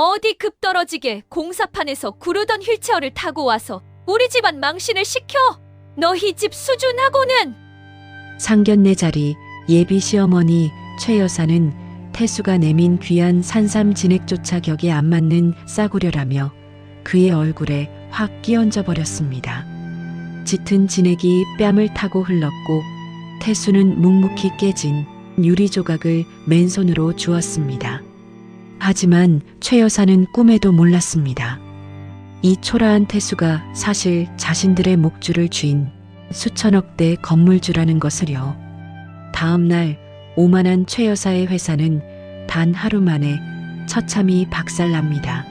어디 급 떨어지게 공사판에서 구르던 휠체어를 타고 와서 우리 집안 망신을 시켜! 너희 집 수준하고는! 상견례 자리 예비 시어머니 최 여사는 태수가 내민 귀한 산삼 진액조차 격에 안 맞는 싸구려라며 그의 얼굴에 확 끼얹어 버렸습니다. 짙은 진액이 뺨을 타고 흘렀고 태수는 묵묵히 깨진 유리 조각을 맨손으로 주었습니다. 하지만 최 여사는 꿈에도 몰랐습니다. 이 초라한 태수가 사실 자신들의 목줄을 쥔 수천억대 건물주라는 것을요. 다음 날 오만한 최 여사의 회사는 단 하루 만에 처참히 박살납니다.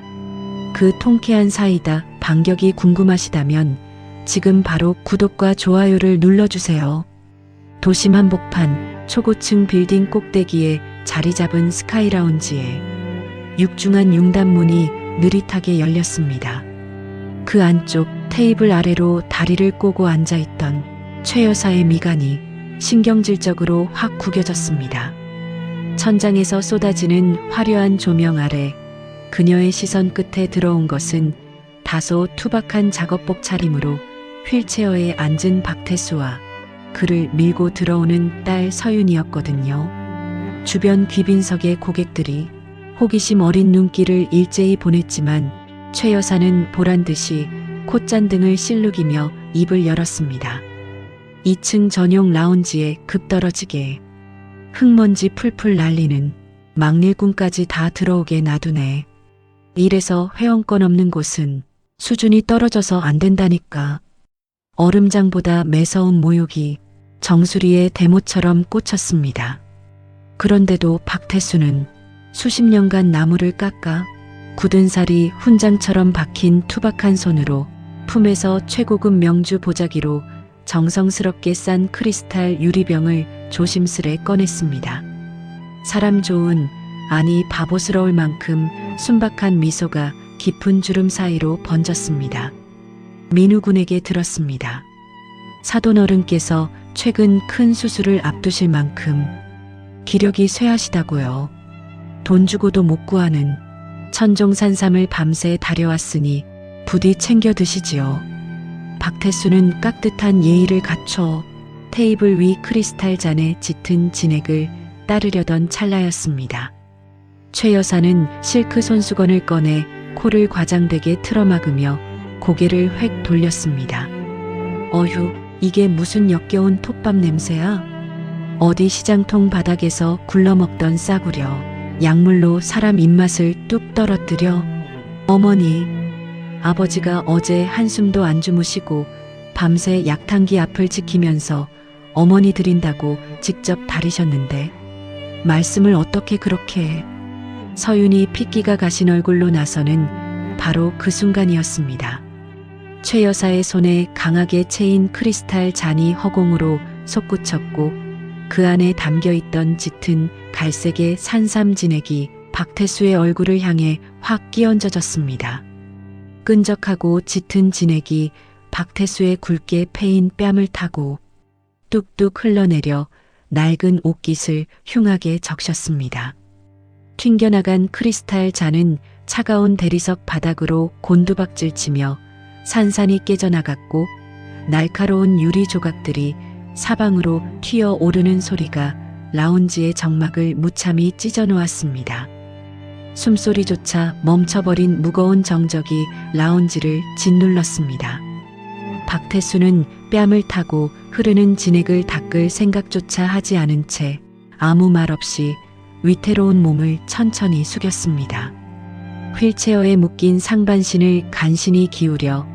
그 통쾌한 사이다 반격이 궁금하시다면 지금 바로 구독과 좋아요를 눌러주세요. 도심 한복판 초고층 빌딩 꼭대기에 자리 잡은 스카이라운지에 육중한 융단문이 느릿하게 열렸습니다. 그 안쪽 테이블 아래로 다리를 꼬고 앉아있던 최 여사의 미간이 신경질적으로 확 구겨졌습니다. 천장에서 쏟아지는 화려한 조명 아래 그녀의 시선 끝에 들어온 것은 다소 투박한 작업복 차림으로 휠체어에 앉은 박태수와 그를 밀고 들어오는 딸 서윤이었거든요. 주변 귀빈석의 고객들이 호기심 어린 눈길을 일제히 보냈지만 최 여사는 보란듯이 콧잔등을 실룩이며 입을 열었습니다. 2층 전용 라운지에 급떨어지게 흙먼지 풀풀 날리는 막일꾼까지 다 들어오게 놔두네. 이래서 회원권 없는 곳은 수준이 떨어져서 안 된다니까. 얼음장보다 매서운 모욕이 정수리에 대모처럼 꽂혔습니다. 그런데도 박태수는 수십 년간 나무를 깎아 굳은 살이 훈장처럼 박힌 투박한 손으로 품에서 최고급 명주 보자기로 정성스럽게 싼 크리스탈 유리병을 조심스레 꺼냈습니다. 사람 좋은, 아니 바보스러울 만큼 순박한 미소가 깊은 주름 사이로 번졌습니다. 민우 군에게 들었습니다. 사돈 어른께서 최근 큰 수술을 앞두실 만큼 기력이 쇠하시다고요. 돈 주고도 못 구하는 천종산삼을 밤새 다려왔으니 부디 챙겨 드시지요. 박태수는 깍듯한 예의를 갖춰 테이블 위 크리스탈 잔에 짙은 진액을 따르려던 찰나였습니다. 최 여사는 실크 손수건을 꺼내 코를 과장되게 틀어막으며 고개를 획 돌렸습니다. 어휴, 이게 무슨 역겨운 톱밥 냄새야? 어디 시장통 바닥에서 굴러먹던 싸구려 약물로 사람 입맛을 뚝 떨어뜨려. 어머니, 아버지가 어제 한숨도 안 주무시고 밤새 약탕기 앞을 지키면서 어머니 드린다고 직접 다리셨는데 말씀을 어떻게 그렇게 해. 서윤이 핏기가 가신 얼굴로 나서는 바로 그 순간이었습니다. 최 여사의 손에 강하게 채인 크리스탈 잔이 허공으로 솟구쳤고 그 안에 담겨있던 짙은 갈색의 산삼 진액이 박태수의 얼굴을 향해 확 끼얹어졌습니다. 끈적하고 짙은 진액이 박태수의 굵게 패인 뺨을 타고 뚝뚝 흘러내려 낡은 옷깃을 흉하게 적셨습니다. 튕겨나간 크리스탈 잔은 차가운 대리석 바닥으로 곤두박질치며 산산이 깨져나갔고 날카로운 유리 조각들이 사방으로 튀어오르는 소리가 라운지의 정막을 무참히 찢어놓았습니다. 숨소리조차 멈춰버린 무거운 정적이 라운지를 짓눌렀습니다. 박태수는 뺨을 타고 흐르는 진액을 닦을 생각조차 하지 않은 채 아무 말 없이 위태로운 몸을 천천히 숙였습니다. 휠체어에 묶인 상반신을 간신히 기울여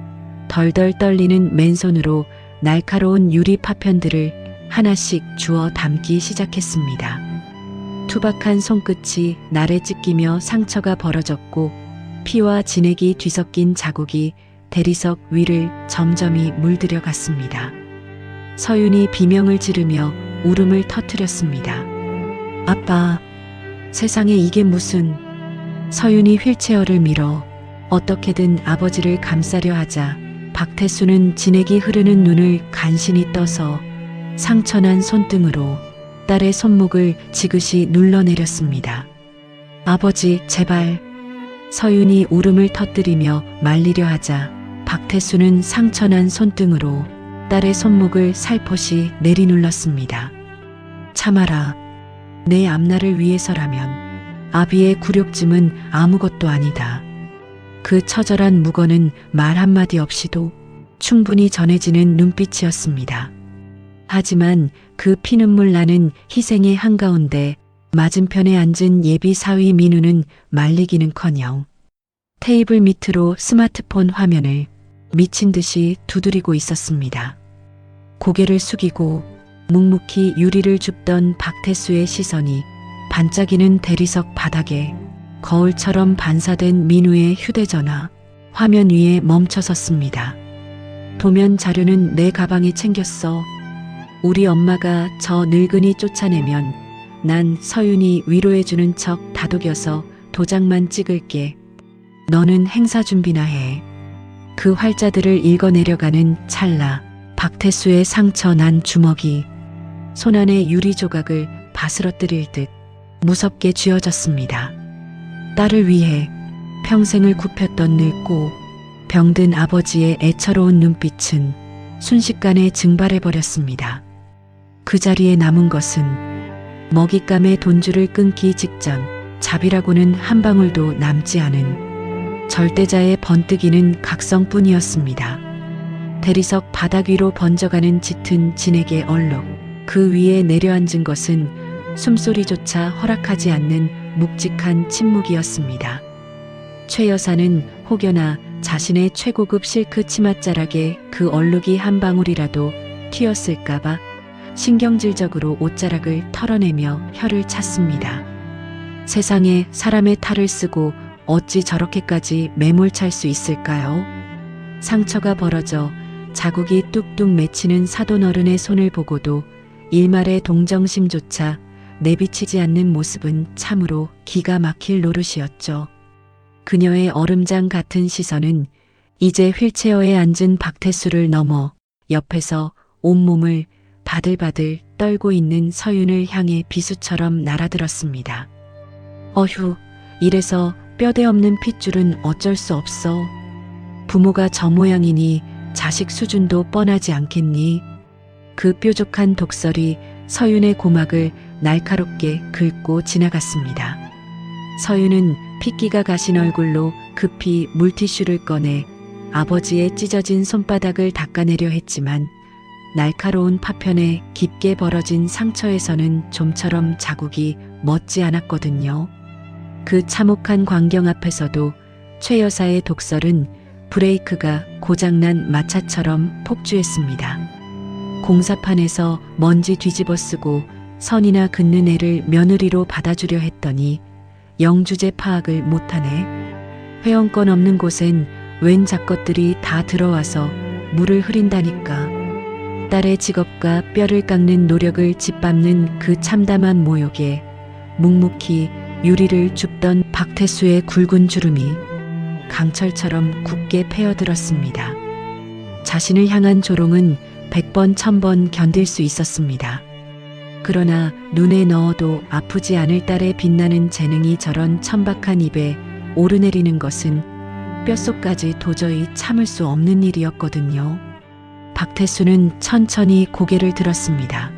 덜덜 떨리는 맨손으로 날카로운 유리 파편들을 하나씩 주워 담기 시작했습니다. 투박한 손끝이 날에 찢기며 상처가 벌어졌고 피와 진액이 뒤섞인 자국이 대리석 위를 점점이 물들여 갔습니다. 서윤이 비명을 지르며 울음을 터뜨렸습니다. 아빠, 세상에 이게 무슨... 서윤이 휠체어를 밀어 어떻게든 아버지를 감싸려 하자 박태수는 진액이 흐르는 눈을 간신히 떠서 상처난 손등으로 딸의 손목을 지그시 눌러내렸습니다. 아버지, 제발. 서윤이 울음을 터뜨리며 말리려 하자 박태수는 상처난 손등으로 딸의 손목을 살포시 내리눌렀습니다. 참아라. 내 앞날을 위해서라면 아비의 굴욕짐은 아무것도 아니다. 그 처절한 묵어는 말 한마디 없이도 충분히 전해지는 눈빛이었습니다. 하지만 그 피눈물 나는 희생의 한가운데 맞은편에 앉은 예비 사위 민우는 말리기는커녕 테이블 밑으로 스마트폰 화면을 미친 듯이 두드리고 있었습니다. 고개를 숙이고 묵묵히 유리를 줍던 박태수의 시선이 반짝이는 대리석 바닥에 거울처럼 반사된 민우의 휴대전화 화면 위에 멈춰섰습니다. 도면 자료는 내 가방에 챙겼어. 우리 엄마가 저 늙은이 쫓아내면 난 서윤이 위로해주는 척 다독여서 도장만 찍을게. 너는 행사 준비나 해. 그 활자들을 읽어내려가는 찰나 박태수의 상처 난 주먹이 손안의 유리 조각을 바스러뜨릴 듯 무섭게 쥐어졌습니다. 딸을 위해 평생을 굽혔던 늙고 병든 아버지의 애처로운 눈빛은 순식간에 증발해버렸습니다. 그 자리에 남은 것은 먹잇감의 돈줄을 끊기 직전 자비라고는 한 방울도 남지 않은 절대자의 번뜩이는 각성뿐이었습니다. 대리석 바닥 위로 번져가는 짙은 진액의 얼룩, 그 위에 내려앉은 것은 숨소리조차 허락하지 않는 묵직한 침묵이었습니다. 최 여사는 혹여나 자신의 최고급 실크 치맛자락에 그 얼룩이 한 방울이라도 튀었을까봐 신경질적으로 옷자락을 털어내며 혀를 찼습니다. 세상에 사람의 탈을 쓰고 어찌 저렇게까지 매몰찰 수 있을까요? 상처가 벌어져 자국이 뚝뚝 맺히는 사돈어른의 손을 보고도 일말의 동정심조차 내비치지 않는 모습은 참으로 기가 막힐 노릇이었죠. 그녀의 얼음장 같은 시선은 이제 휠체어에 앉은 박태수를 넘어 옆에서 온몸을 바들바들 떨고 있는 서윤을 향해 비수처럼 날아들었습니다. 어휴, 이래서 뼈대 없는 핏줄은 어쩔 수 없어. 부모가 저 모양이니 자식 수준도 뻔하지 않겠니? 그 뾰족한 독설이 서윤의 고막을 날카롭게 긁고 지나갔습니다. 서윤은 핏기가 가신 얼굴로 급히 물티슈를 꺼내 아버지의 찢어진 손바닥을 닦아내려 했지만 날카로운 파편에 깊게 벌어진 상처에서는 좀처럼 자국이 멎지 않았거든요. 그 참혹한 광경 앞에서도 최 여사의 독설은 브레이크가 고장난 마차처럼 폭주했습니다. 공사판에서 먼지 뒤집어 쓰고 선이나 긋는 애를 며느리로 받아주려 했더니 영주제 파악을 못하네. 회원권 없는 곳엔 웬 잡것들이 다 들어와서 물을 흐린다니까. 딸의 직업과 뼈를 깎는 노력을 짓밟는 그 참담한 모욕에 묵묵히 유리를 줍던 박태수의 굵은 주름이 강철처럼 굳게 패어들었습니다. 자신을 향한 조롱은 100번 1000번 견딜 수 있었습니다. 그러나 눈에 넣어도 아프지 않을 딸의 빛나는 재능이 저런 천박한 입에 오르내리는 것은 뼛속까지 도저히 참을 수 없는 일이었거든요. 박태수는 천천히 고개를 들었습니다.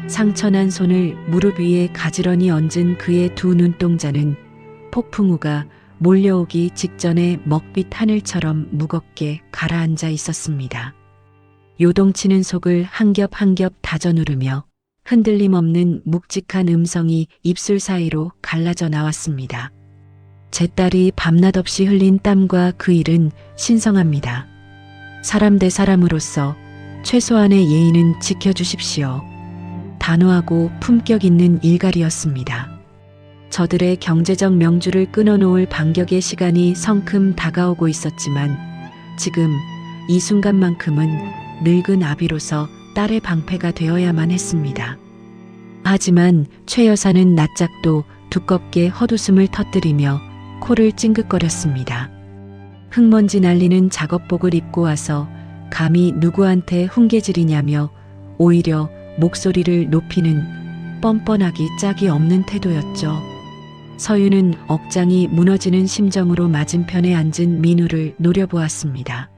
상처난 손을 무릎 위에 가지런히 얹은 그의 두 눈동자는 폭풍우가 몰려오기 직전에 먹빛 하늘처럼 무겁게 가라앉아 있었습니다. 요동치는 속을 한 겹 한 겹 다져 누르며 흔들림 없는 묵직한 음성이 입술 사이로 갈라져 나왔습니다. 제 딸이 밤낮 없이 흘린 땀과 그 일은 신성합니다. 사람 대 사람으로서 최소한의 예의는 지켜주십시오. 단호하고 품격 있는 일갈이었습니다. 저들의 경제적 명주를 끊어놓을 반격의 시간이 성큼 다가오고 있었지만 지금 이 순간만큼은 늙은 아비로서 딸의 방패가 되어야만 했습니다. 하지만 최 여사는 낯짝도 두껍게 헛웃음을 터뜨리며 코를 찡긋거렸습니다. 흙먼지 날리는 작업복을 입고 와서 감히 누구한테 훈계질이냐며 오히려 목소리를 높이는 뻔뻔하기 짝이 없는 태도였죠. 서윤은 억장이 무너지는 심정으로 맞은편에 앉은 민우를 노려보았습니다.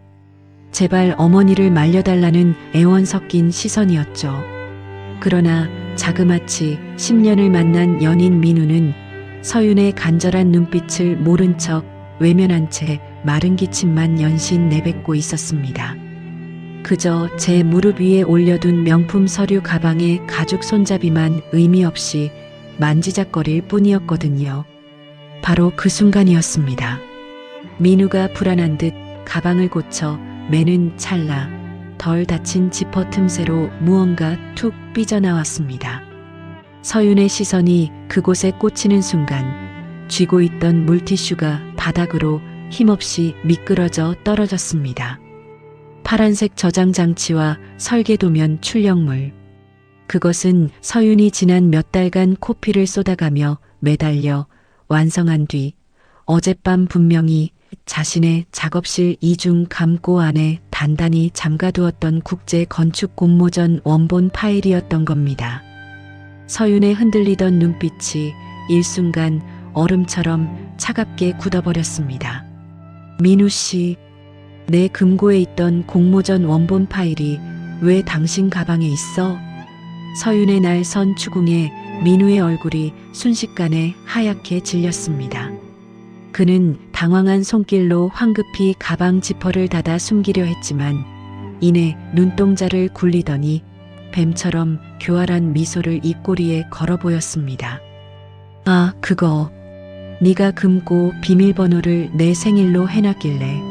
제발 어머니를 말려달라는 애원 섞인 시선이었죠. 그러나 자그마치 10년을 만난 연인 민우는 서윤의 간절한 눈빛을 모른 척 외면한 채 마른 기침만 연신 내뱉고 있었습니다. 그저 제 무릎 위에 올려둔 명품 서류 가방의 가죽 손잡이만 의미 없이 만지작거릴 뿐이었거든요. 바로 그 순간이었습니다. 민우가 불안한 듯 가방을 고쳐 매는 찰나 덜 닫힌 지퍼 틈새로 무언가 툭 삐져나왔습니다. 서윤의 시선이 그곳에 꽂히는 순간 쥐고 있던 물티슈가 바닥으로 힘없이 미끄러져 떨어졌습니다. 파란색 저장 장치와 설계도면 출력물. 그것은 서윤이 지난 몇 달간 코피를 쏟아가며 매달려 완성한 뒤 어젯밤 분명히 자신의 작업실 이중 감고 안에 단단히 잠가두었던 국제 건축 공모전 원본 파일이었던 겁니다. 서윤의 흔들리던 눈빛이 일순간 얼음처럼 차갑게 굳어버렸습니다. 민우 씨, 내 금고에 있던 공모전 원본 파일이 왜 당신 가방에 있어? 서윤의 날 선 추궁에 민우의 얼굴이 순식간에 하얗게 질렸습니다. 그는 당황한 손길로 황급히 가방 지퍼를 닫아 숨기려 했지만 이내 눈동자를 굴리더니 뱀처럼 교활한 미소를 입꼬리에 걸어 보였습니다. 아, 그거. 네가 금고 비밀번호를 내 생일로 해놨길래.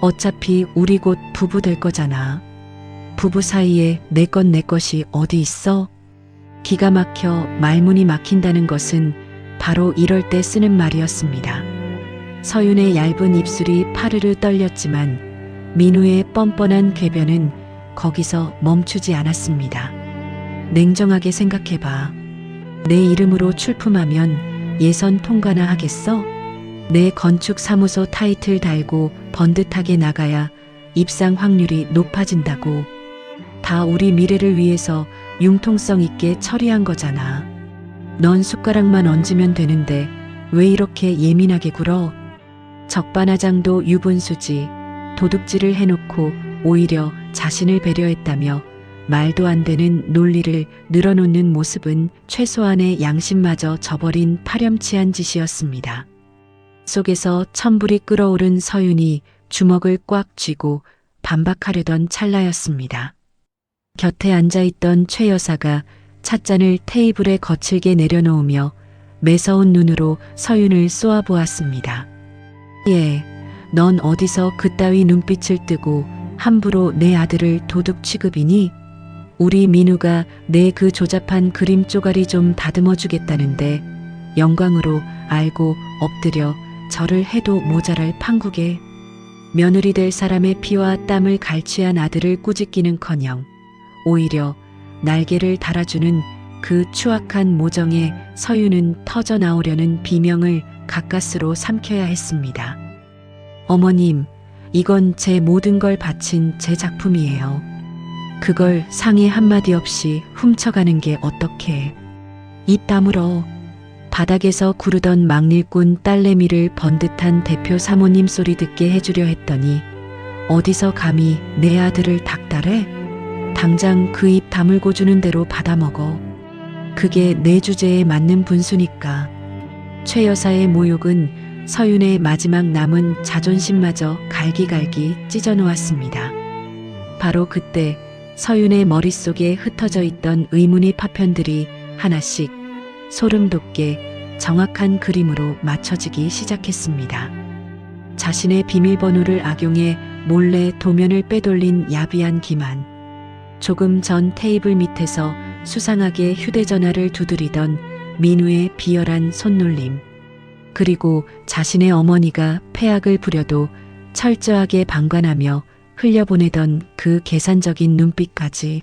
어차피 우리 곧 부부 될 거잖아. 부부 사이에 내 것 내 것이 어디 있어? 기가 막혀 말문이 막힌다는 것은 바로 이럴 때 쓰는 말이었습니다. 서윤의 얇은 입술이 파르르 떨렸지만 민우의 뻔뻔한 궤변은 거기서 멈추지 않았습니다. 냉정하게 생각해봐. 내 이름으로 출품하면 예선 통과나 하겠어? 내 건축사무소 타이틀 달고 번듯하게 나가야 입상 확률이 높아진다고. 다 우리 미래를 위해서 융통성 있게 처리한 거잖아. 넌 숟가락만 얹으면 되는데 왜 이렇게 예민하게 굴어? 적반하장도 유분수지. 도둑질을 해놓고 오히려 자신을 배려했다며 말도 안 되는 논리를 늘어놓는 모습은 최소한의 양심마저 저버린 파렴치한 짓이었습니다. 속에서 천불이 끓어오른 서윤이 주먹을 꽉 쥐고 반박하려던 찰나였습니다. 곁에 앉아있던 최 여사가 찻잔을 테이블에 거칠게 내려놓으며 매서운 눈으로 서윤을 쏘아보았습니다. 예, 넌 어디서 그따위 눈빛을 뜨고 함부로 내 아들을 도둑 취급이니? 우리 민우가 내 그 조잡한 그림 쪼가리 좀 다듬어 주겠다는데 영광으로 알고 엎드려 절을 해도 모자랄 판국에 며느리 될 사람의 피와 땀을 갈취한 아들을 꾸짖기는커녕 오히려 날개를 달아주는 그 추악한 모정에 서윤은 터져 나오려는 비명을 가까스로 삼켜야 했습니다. 어머님, 이건 제 모든 걸 바친 제 작품이에요. 그걸 상의 한마디 없이 훔쳐가는 게 어떡해. 입 다물어. 바닥에서 구르던 막일꾼 딸내미를 번듯한 대표 사모님 소리 듣게 해주려 했더니 어디서 감히 내 아들을 닥달해? 당장 그 입 다물고 주는 대로 받아먹어. 그게 내 주제에 맞는 분수니까. 최 여사의 모욕은 서윤의 마지막 남은 자존심마저 갈기갈기 찢어놓았습니다. 바로 그때 서윤의 머릿속에 흩어져 있던 의문의 파편들이 하나씩 소름 돋게 정확한 그림으로 맞춰지기 시작했습니다. 자신의 비밀번호를 악용해 몰래 도면을 빼돌린 야비한 기만. 조금 전 테이블 밑에서 수상하게 휴대전화를 두드리던 민우의 비열한 손놀림. 그리고 자신의 어머니가 폐악을 부려도 철저하게 방관하며 흘려보내던 그 계산적인 눈빛까지.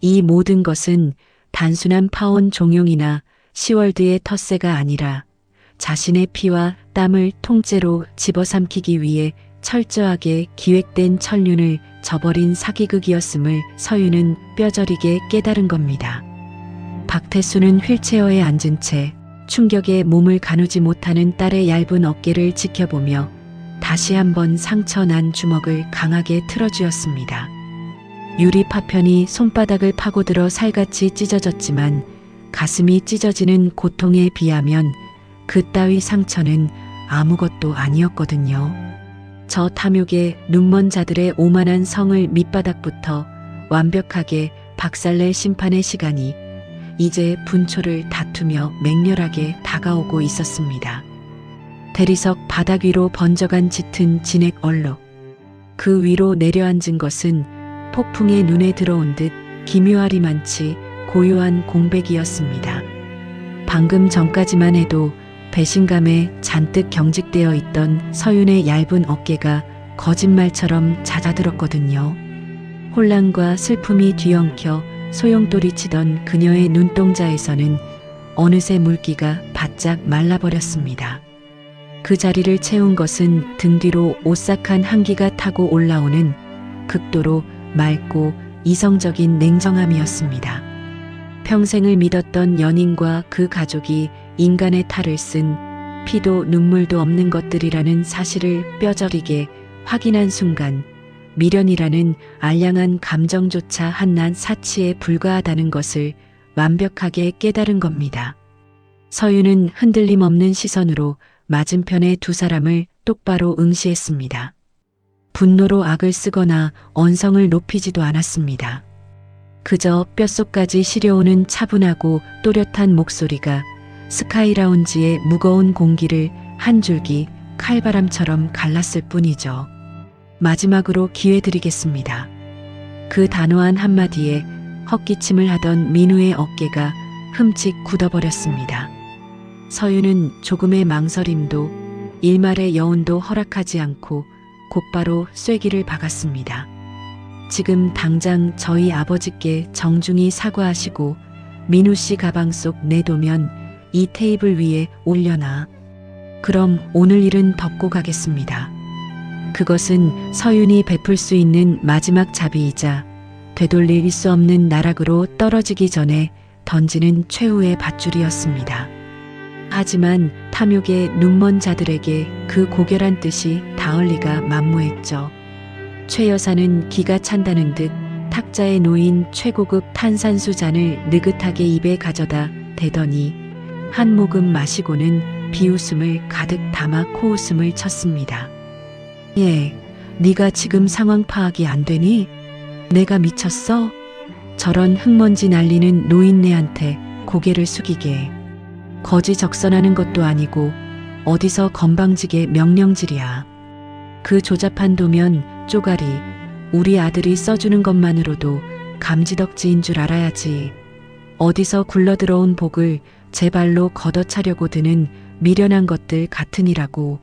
이 모든 것은 단순한 파온 종용이나 시월드의 텃세가 아니라 자신의 피와 땀을 통째로 집어삼키기 위해 철저하게 기획된 천륜을 저버린 사기극이었음을 서윤은 뼈저리게 깨달은 겁니다. 박태수는 휠체어에 앉은 채 충격에 몸을 가누지 못하는 딸의 얇은 어깨를 지켜보며 다시 한번 상처난 주먹을 강하게 틀어쥐었습니다. 유리 파편이 손바닥을 파고들어 살같이 찢어졌지만 가슴이 찢어지는 고통에 비하면 그따위 상처는 아무것도 아니었거든요. 저 탐욕의 눈먼 자들의 오만한 성을 밑바닥부터 완벽하게 박살낼 심판의 시간이 이제 분초를 다투며 맹렬하게 다가오고 있었습니다. 대리석 바닥 위로 번져간 짙은 진액 얼룩. 그 위로 내려앉은 것은 폭풍의 눈에 들어온 듯 기묘하리만치 고요한 공백이었습니다. 방금 전까지만 해도 배신감에 잔뜩 경직되어 있던 서윤의 얇은 어깨가 거짓말처럼 잦아들었거든요. 혼란과 슬픔이 뒤엉켜 소용돌이치던 그녀의 눈동자에서는 어느새 물기가 바짝 말라버렸습니다. 그 자리를 채운 것은 등 뒤로 오싹한 한기가 타고 올라오는 극도로 맑고 이성적인 냉정함이었습니다. 평생을 믿었던 연인과 그 가족이 인간의 탈을 쓴 피도 눈물도 없는 것들이라는 사실을 뼈저리게 확인한 순간 미련이라는 알량한 감정조차 한낱 사치에 불과하다는 것을 완벽하게 깨달은 겁니다. 서윤은 흔들림 없는 시선으로 맞은편의 두 사람을 똑바로 응시했습니다. 분노로 악을 쓰거나 언성을 높이지도 않았습니다. 그저 뼛속까지 시려오는 차분하고 또렷한 목소리가 스카이라운지의 무거운 공기를 한 줄기 칼바람처럼 갈랐을 뿐이죠. 마지막으로 기회 드리겠습니다. 그 단호한 한마디에 헛기침을 하던 민우의 어깨가 흠칫 굳어버렸습니다. 서윤은 조금의 망설임도 일말의 여운도 허락하지 않고 곧바로 쐐기를 박았습니다. 지금 당장 저희 아버지께 정중히 사과하시고 민우 씨 가방 속 내도면 이 테이블 위에 올려놔. 그럼 오늘 일은 덮고 가겠습니다. 그것은 서윤이 베풀 수 있는 마지막 자비이자 되돌릴 수 없는 나락으로 떨어지기 전에 던지는 최후의 밧줄이었습니다. 하지만 탐욕의 눈먼 자들에게 그 고결한 뜻이 닿을 리가 만무했죠. 최 여사는 기가 찬다는 듯 탁자에 놓인 최고급 탄산수 잔을 느긋하게 입에 가져다 대더니 한 모금 마시고는 비웃음을 가득 담아 코웃음을 쳤습니다. 예, 네가 지금 상황 파악이 안 되니? 내가 미쳤어? 저런 흙먼지 날리는 노인네한테 고개를 숙이게. 거지적선하는 것도 아니고 어디서 건방지게 명령질이야. 그 조잡한 도면 쪼가리 우리 아들이 써주는 것만으로도 감지덕지인 줄 알아야지. 어디서 굴러들어온 복을 제 발로 걷어차려고 드는 미련한 것들 같으니라고.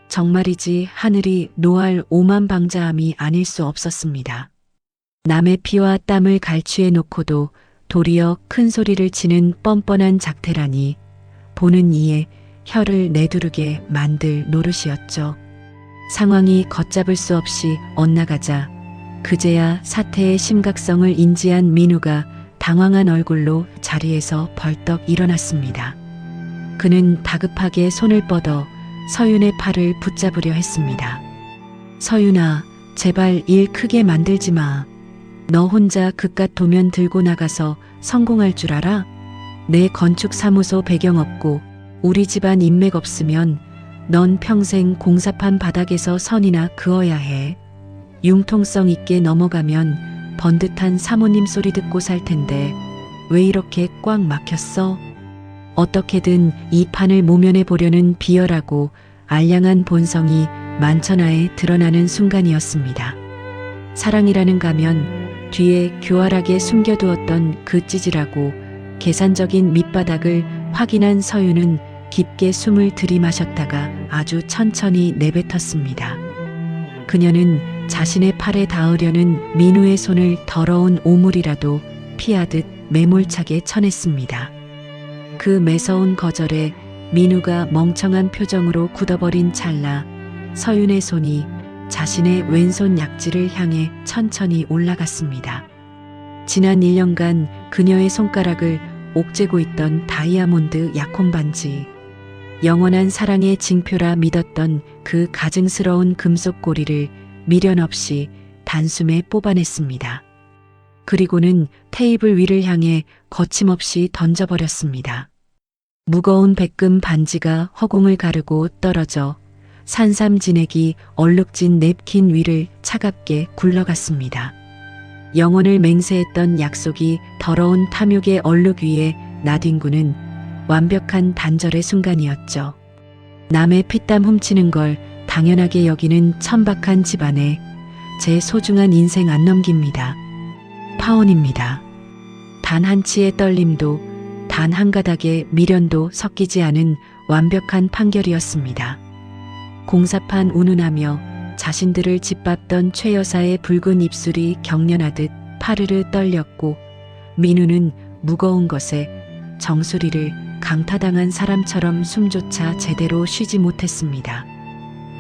정말이지 하늘이 노할 오만방자함이 아닐 수 없었습니다. 남의 피와 땀을 갈취해 놓고도 도리어 큰 소리를 치는 뻔뻔한 작태라니 보는 이에 혀를 내두르게 만들 노릇이었죠. 상황이 걷잡을 수 없이 엇나가자 그제야 사태의 심각성을 인지한 민우가 당황한 얼굴로 자리에서 벌떡 일어났습니다. 그는 다급하게 손을 뻗어 서윤의 팔을 붙잡으려 했습니다. 서윤아, 제발 일 크게 만들지 마. 너 혼자 그깟 도면 들고 나가서 성공할 줄 알아? 내 건축사무소 배경 없고 우리 집안 인맥 없으면 넌 평생 공사판 바닥에서 선이나 그어야 해. 융통성 있게 넘어가면 번듯한 사모님 소리 듣고 살 텐데 왜 이렇게 꽉 막혔어? 어떻게든 이 판을 모면해 보려는 비열하고 알량한 본성이 만천하에 드러나는 순간이었습니다. 사랑이라는 가면 뒤에 교활하게 숨겨두었던 그 찌질하고 계산적인 밑바닥을 확인한 서윤은 깊게 숨을 들이마셨다가 아주 천천히 내뱉었습니다. 그녀는 자신의 팔에 닿으려는 민우의 손을 더러운 오물이라도 피하듯 매몰차게 쳐냈습니다. 그 매서운 거절에 민우가 멍청한 표정으로 굳어버린 찰나 서윤의 손이 자신의 왼손 약지를 향해 천천히 올라갔습니다. 지난 1년간 그녀의 손가락을 옥죄고 있던 다이아몬드 약혼 반지. 영원한 사랑의 징표라 믿었던 그 가증스러운 금속 고리를 미련 없이 단숨에 뽑아냈습니다. 그리고는 테이블 위를 향해 거침없이 던져버렸습니다. 무거운 백금 반지가 허공을 가르고 떨어져 산삼진액이 얼룩진 냅킨 위를 차갑게 굴러갔습니다. 영혼을 맹세했던 약속이 더러운 탐욕의 얼룩 위에 나뒹구는 완벽한 단절의 순간이었죠. 남의 피땀 훔치는 걸 당연하게 여기는 천박한 집안에 제 소중한 인생 안 넘깁니다. 파혼입니다. 단 한 치의 떨림도 단 한 가닥의 미련도 섞이지 않은 완벽한 판결이었습니다. 공사판 운운하며 자신들을 짓밟던 최 여사의 붉은 입술이 경련하듯 파르르 떨렸고 민우는 무거운 것에 정수리를 강타당한 사람처럼 숨조차 제대로 쉬지 못했습니다.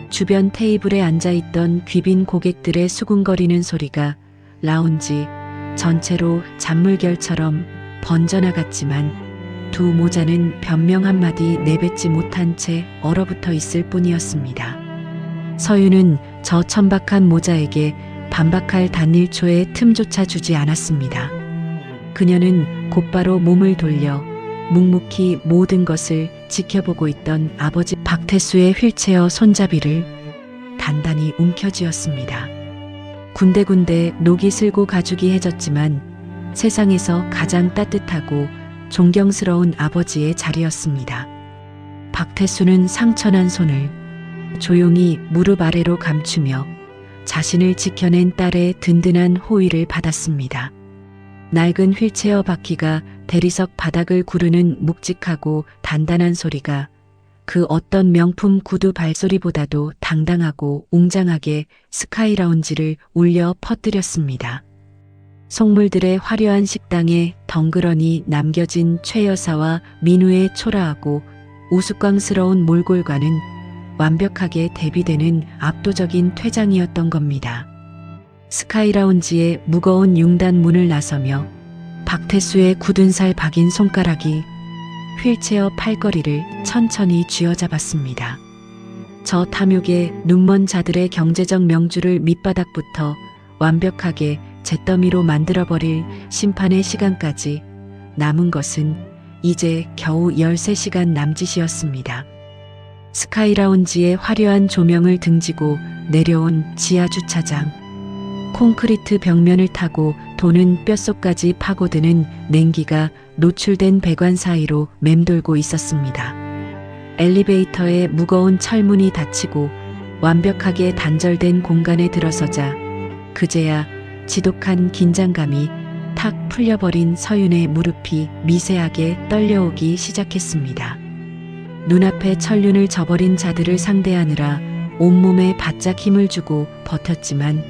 주변 테이블에 앉아있던 귀빈 고객들의 수군거리는 소리가 라운지 전체로 잔물결처럼 번져나갔지만 두 모자는 변명 한마디 내뱉지 못한 채 얼어붙어 있을 뿐이었습니다. 서윤은 저 천박한 모자에게 반박할 단일초의 틈조차 주지 않았습니다. 그녀는 곧바로 몸을 돌려 묵묵히 모든 것을 지켜보고 있던 아버지 박태수의 휠체어 손잡이를 단단히 움켜쥐었습니다. 군데군데 녹이 슬고 가죽이 해졌지만 세상에서 가장 따뜻하고 존경스러운 아버지의 자리였습니다. 박태수는 상처난 손을 조용히 무릎 아래로 감추며 자신을 지켜낸 딸의 든든한 호의를 받았습니다. 낡은 휠체어 바퀴가 대리석 바닥을 구르는 묵직하고 단단한 소리가 그 어떤 명품 구두 발소리보다도 당당하고 웅장하게 스카이라운지를 울려 퍼뜨렸습니다. 속물들의 화려한 식당에 덩그러니 남겨진 최 여사와 민우의 초라하고 우스꽝스러운 몰골과는 완벽하게 대비되는 압도적인 퇴장이었던 겁니다. 스카이라운지의 무거운 융단 문을 나서며 박태수의 굳은 살 박인 손가락이 휠체어 팔걸이를 천천히 쥐어잡았습니다. 저 탐욕의 눈먼 자들의 경제적 명주를 밑바닥부터 완벽하게 잿더미로 만들어버릴 심판의 시간까지 남은 것은 이제 겨우 13시간 남짓이었습니다. 스카이라운지의 화려한 조명을 등지고 내려온 지하주차장. 콘크리트 벽면을 타고 도는 뼛속까지 파고드는 냉기가 노출된 배관 사이로 맴돌고 있었습니다. 엘리베이터의 무거운 철문이 닫히고 완벽하게 단절된 공간에 들어서자 그제야 지독한 긴장감이 탁 풀려버린 서윤의 무릎이 미세하게 떨려오기 시작했습니다. 눈앞에 천륜을 저버린 자들을 상대하느라 온몸에 바짝 힘을 주고 버텼지만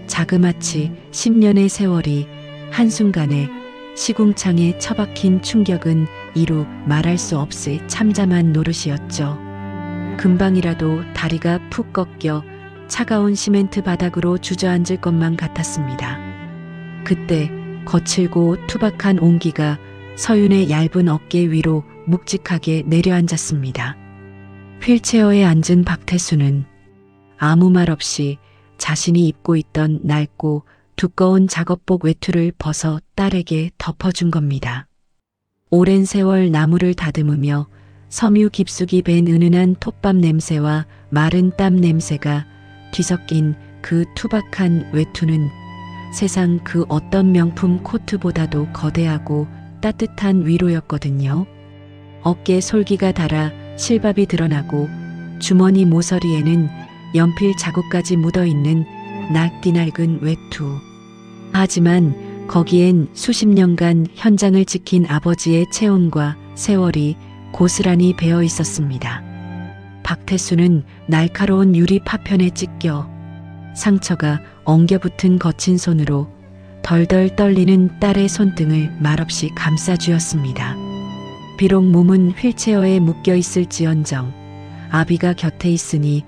자그마치 10년의 세월이 한순간에 시궁창에 처박힌 충격은 이루 말할 수 없을 참담한 노릇이었죠. 금방이라도 다리가 푹 꺾여 차가운 시멘트 바닥으로 주저앉을 것만 같았습니다. 그때 거칠고 투박한 온기가 서윤의 얇은 어깨 위로 묵직하게 내려앉았습니다. 휠체어에 앉은 박태수는 아무 말 없이 자신이 입고 있던 낡고 두꺼운 작업복 외투를 벗어 딸에게 덮어준 겁니다. 오랜 세월 나무를 다듬으며 섬유 깊숙이 밴 은은한 톱밥 냄새와 마른 땀 냄새가 뒤섞인 그 투박한 외투는 세상 그 어떤 명품 코트보다도 거대하고 따뜻한 위로였거든요. 어깨 솔기가 닳아 실밥이 드러나고 주머니 모서리에는 연필 자국까지 묻어있는 낡디 낡은 외투. 하지만 거기엔 수십 년간 현장을 지킨 아버지의 체온과 세월이 고스란히 배어 있었습니다. 박태수는 날카로운 유리 파편에 찢겨 상처가 엉겨붙은 거친 손으로 덜덜 떨리는 딸의 손등을 말없이 감싸주었습니다. 비록 몸은 휠체어에 묶여 있을지언정 아비가 곁에 있으니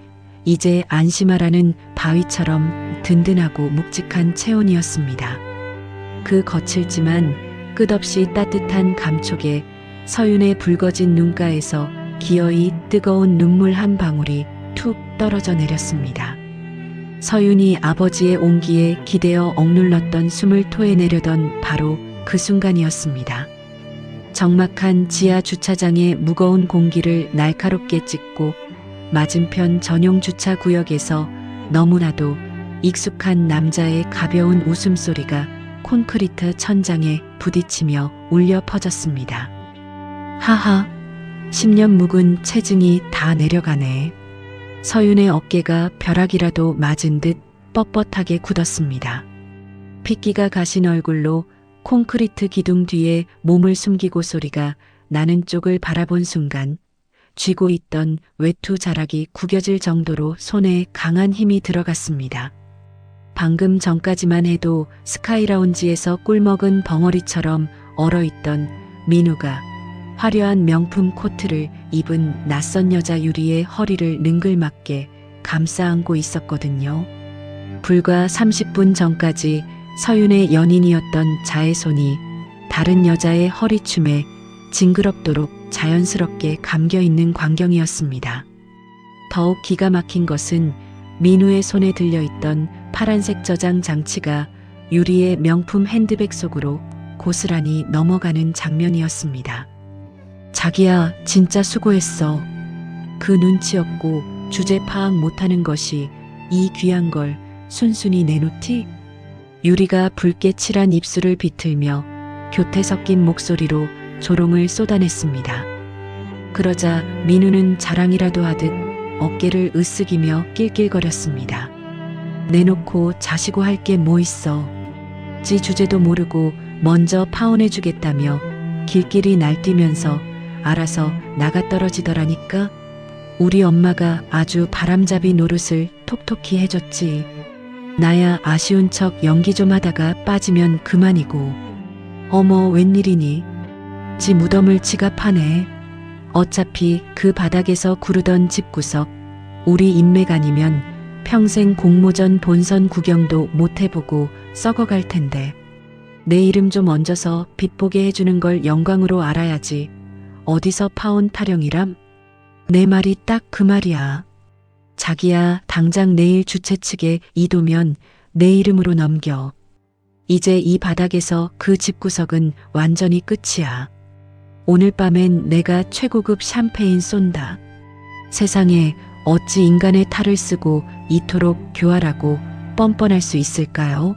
이제 안심하라는 바위처럼 든든하고 묵직한 체온이었습니다. 그 거칠지만 끝없이 따뜻한 감촉에 서윤의 붉어진 눈가에서 기어이 뜨거운 눈물 한 방울이 툭 떨어져 내렸습니다. 서윤이 아버지의 온기에 기대어 억눌렀던 숨을 토해내려던 바로 그 순간이었습니다. 적막한 지하 주차장의 무거운 공기를 날카롭게 찢고 맞은편 전용 주차 구역에서 너무나도 익숙한 남자의 가벼운 웃음소리가 콘크리트 천장에 부딪히며 울려 퍼졌습니다. 하하, 10년 묵은 체증이 다 내려가네. 서윤의 어깨가 벼락이라도 맞은 듯 뻣뻣하게 굳었습니다. 핏기가 가신 얼굴로 콘크리트 기둥 뒤에 몸을 숨기고 소리가 나는 쪽을 바라본 순간 쥐고 있던 외투 자락이 구겨질 정도로 손에 강한 힘이 들어갔습니다. 방금 전까지만 해도 스카이라운지에서 꿀먹은 벙어리처럼 얼어있던 민우가 화려한 명품 코트를 입은 낯선 여자 유리의 허리를 능글맞게 감싸 안고 있었거든요. 불과 30분 전까지 서윤의 연인이었던 자의 손이 다른 여자의 허리춤에 징그럽도록 자연스럽게 감겨있는 광경이었습니다. 더욱 기가 막힌 것은 민우의 손에 들려있던 파란색 저장 장치가 유리의 명품 핸드백 속으로 고스란히 넘어가는 장면이었습니다. 자기야, 진짜 수고했어. 그 눈치 없고 주제 파악 못하는 것이 이 귀한 걸 순순히 내놓지? 유리가 붉게 칠한 입술을 비틀며 교태 섞인 목소리로 조롱을 쏟아냈습니다. 그러자 민우는 자랑이라도 하듯 어깨를 으쓱이며 낄낄거렸습니다. 내놓고 자시고 할 게 뭐 있어. 지 주제도 모르고 먼저 파혼해주겠다며 길길이 날뛰면서 알아서 나가 떨어지더라니까. 우리 엄마가 아주 바람잡이 노릇을 톡톡히 해줬지. 나야 아쉬운 척 연기 좀 하다가 빠지면 그만이고. 어머, 웬일이니? 지 무덤을 지가 파네. 어차피 그 바닥에서 구르던 집구석, 우리 인맥 아니면 평생 공모전 본선 구경도 못 해보고 썩어갈 텐데. 내 이름 좀 얹어서 빛보게 해주는 걸 영광으로 알아야지. 어디서 파혼 타령이람? 내 말이 딱 그 말이야. 자기야, 당장 내일 주최 측에 이도면 내 이름으로 넘겨. 이제 이 바닥에서 그 집구석은 완전히 끝이야. 오늘 밤엔 내가 최고급 샴페인 쏜다. 세상에 어찌 인간의 탈을 쓰고 이토록 교활하고 뻔뻔할 수 있을까요?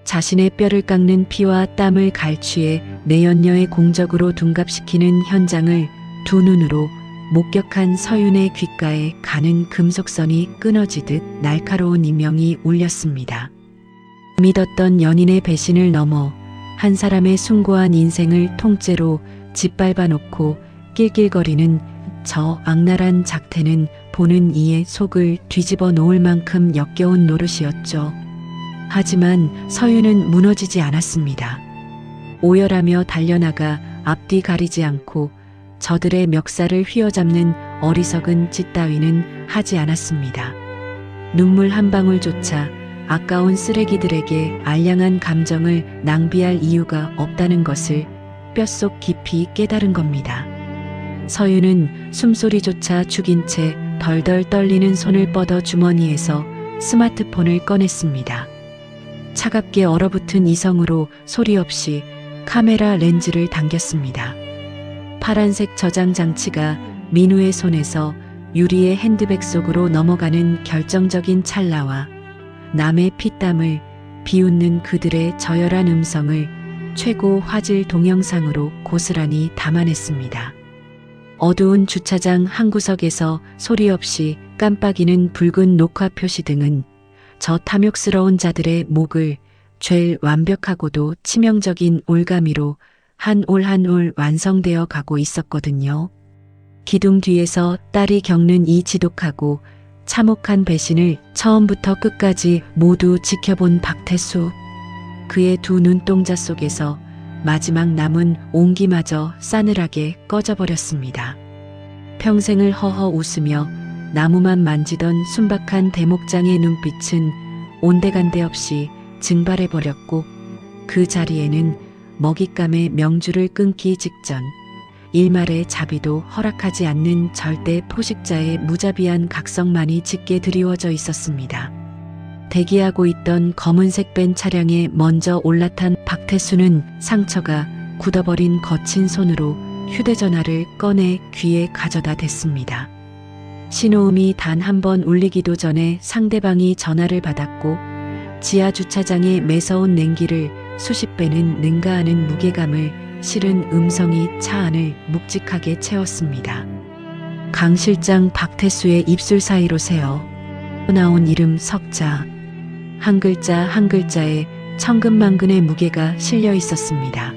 자신의 뼈를 깎는 피와 땀을 갈취해 내연녀의 공적으로 둔갑시키는 현장을 두 눈으로 목격한 서윤의 귓가에 가는 금속선이 끊어지듯 날카로운 인명이 울렸습니다. 믿었던 연인의 배신을 넘어 한 사람의 숭고한 인생을 통째로 짓밟아 놓고 낄낄거리는 저 악랄한 작태는 보는 이의 속을 뒤집어 놓을 만큼 역겨운 노릇이었죠. 하지만 서윤은 무너지지 않았습니다. 오열하며 달려나가 앞뒤 가리지 않고 저들의 멱살을 휘어잡는 어리석은 짓 따위는 하지 않았습니다. 눈물 한 방울조차 아까운 쓰레기들에게 알량한 감정을 낭비할 이유가 없다는 것을 뼛속 깊이 깨달은 겁니다. 서윤은 숨소리조차 죽인 채 덜덜 떨리는 손을 뻗어 주머니에서 스마트폰을 꺼냈습니다. 차갑게 얼어붙은 이성으로 소리 없이 카메라 렌즈를 당겼습니다. 파란색 저장 장치가 민우의 손에서 유리의 핸드백 속으로 넘어가는 결정적인 찰나와 남의 피땀을 비웃는 그들의 저열한 음성을 최고 화질 동영상으로 고스란히 담아냈습니다. 어두운 주차장 한 구석에서 소리 없이 깜빡이는 붉은 녹화 표시 등은 저 탐욕스러운 자들의 목을 죄일 완벽하고도 치명적인 올가미로 한 올 한 올 완성되어 가고 있었거든요. 기둥 뒤에서 딸이 겪는 이 지독하고 참혹한 배신을 처음부터 끝까지 모두 지켜본 박태수. 그의 두 눈동자 속에서 마지막 남은 온기마저 싸늘하게 꺼져버렸습니다. 평생을 허허 웃으며 나무만 만지던 순박한 대목장의 눈빛은 온데간데 없이 증발해버렸고 그 자리에는 먹잇감의 명주를 끊기 직전 일말의 자비도 허락하지 않는 절대 포식자의 무자비한 각성만이 짙게 드리워져 있었습니다. 대기하고 있던 검은색 벤 차량에 먼저 올라탄 박태수는 상처가 굳어버린 거친 손으로 휴대전화를 꺼내 귀에 가져다 댔습니다. 신호음이 단 한 번 울리기도 전에 상대방이 전화를 받았고 지하 주차장의 매서운 냉기를 수십 배는 능가하는 무게감을 실은 음성이 차 안을 묵직하게 채웠습니다. 강 실장 박태수의 입술 사이로 새어 나온 이름 석자. 한 글자 한 글자에 천근만근의 무게가 실려 있었습니다.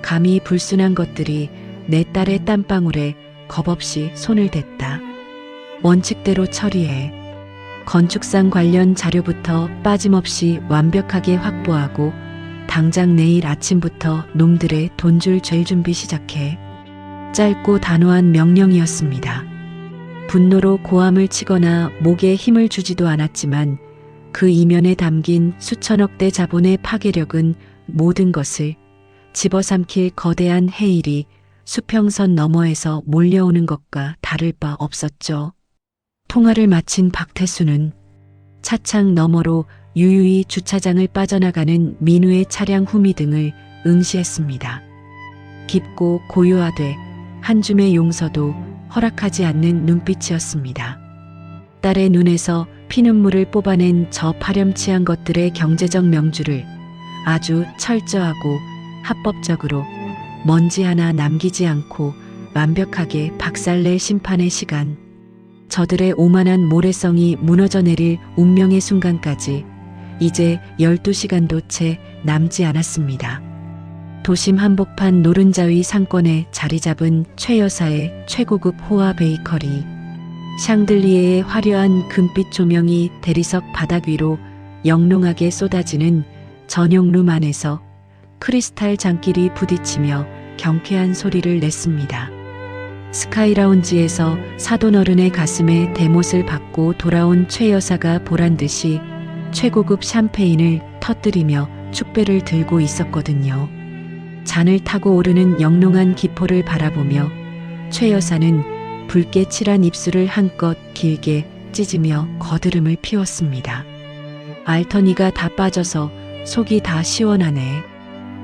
감히 불순한 것들이 내 딸의 땀방울에 겁없이 손을 댔다. 원칙대로 처리해. 건축상 관련 자료부터 빠짐없이 완벽하게 확보하고 당장 내일 아침부터 놈들의 돈줄 잴 준비 시작해. 짧고 단호한 명령이었습니다. 분노로 고함을 치거나 목에 힘을 주지도 않았지만 그 이면에 담긴 수천억 대 자본의 파괴력은 모든 것을 집어삼킬 거대한 해일이 수평선 너머에서 몰려오는 것과 다를 바 없었죠. 통화를 마친 박태수는 차창 너머로 유유히 주차장을 빠져나가는 민우의 차량 후미등을 응시했습니다. 깊고 고요하되 한 줌의 용서도 허락하지 않는 눈빛이었습니다. 딸의 눈에서 피눈물을 뽑아낸 저 파렴치한 것들의 경제적 명주를 아주 철저하고 합법적으로 먼지 하나 남기지 않고 완벽하게 박살낼 심판의 시간, 저들의 오만한 모래성이 무너져 내릴 운명의 순간까지 이제 12시간도 채 남지 않았습니다. 도심 한복판 노른자위 상권에 자리 잡은 최 여사의 최고급 호화 베이커리. 샹들리에의 화려한 금빛 조명이 대리석 바닥 위로 영롱하게 쏟아지는 전용룸 안에서 크리스탈 장길이 부딪히며 경쾌한 소리를 냈습니다. 스카이라운지에서 사돈어른의 가슴에 대못을 받고 돌아온 최 여사가 보란듯이 최고급 샴페인을 터뜨리며 축배를 들고 있었거든요. 잔을 타고 오르는 영롱한 기포를 바라보며 최 여사는 붉게 칠한 입술을 한껏 길게 찢으며 거드름을 피웠습니다. 알터니가 다 빠져서 속이 다 시원하네.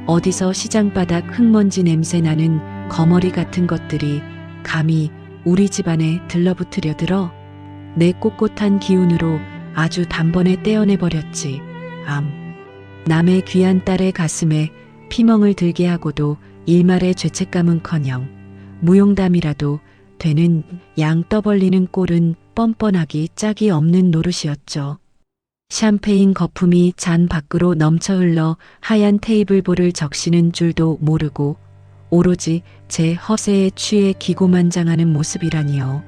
어디서 시장바닥 흙먼지 냄새 나는 거머리 같은 것들이 감히 우리 집안에 들러붙으려 들어. 내 꼿꼿한 기운으로 아주 단번에 떼어내버렸지. 남의 귀한 딸의 가슴에 피멍을 들게 하고도 일말의 죄책감은커녕 무용담이라도 되는 양 떠벌리는 꼴은 뻔뻔하기 짝이 없는 노릇이었죠. 샴페인 거품이 잔 밖으로 넘쳐 흘러 하얀 테이블볼을 적시는 줄도 모르고 오로지 제 허세에 취해 기고만장하는 모습이라니요.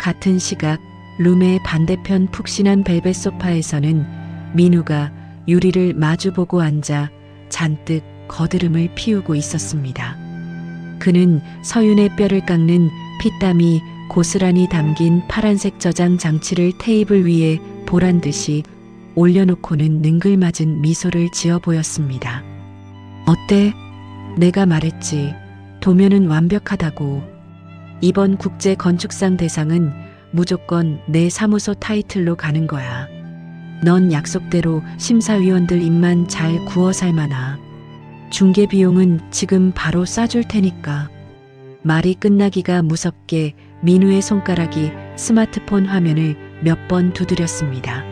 같은 시각 룸의 반대편 푹신한 벨벳 소파에서는 민우가 유리를 마주보고 앉아 잔뜩 거드름을 피우고 있었습니다. 그는 서윤의 뼈를 깎는 피땀이 고스란히 담긴 파란색 저장 장치를 테이블 위에 보란듯이 올려놓고는 능글맞은 미소를 지어 보였습니다. 어때? 내가 말했지. 도면은 완벽하다고. 이번 국제 건축상 대상은 무조건 내 사무소 타이틀로 가는 거야. 넌 약속대로 심사위원들 입만 잘 구워 살만하. 중개 비용은 지금 바로 쏴줄 테니까. 말이 끝나기가 무섭게 민우의 손가락이 스마트폰 화면을 몇 번 두드렸습니다.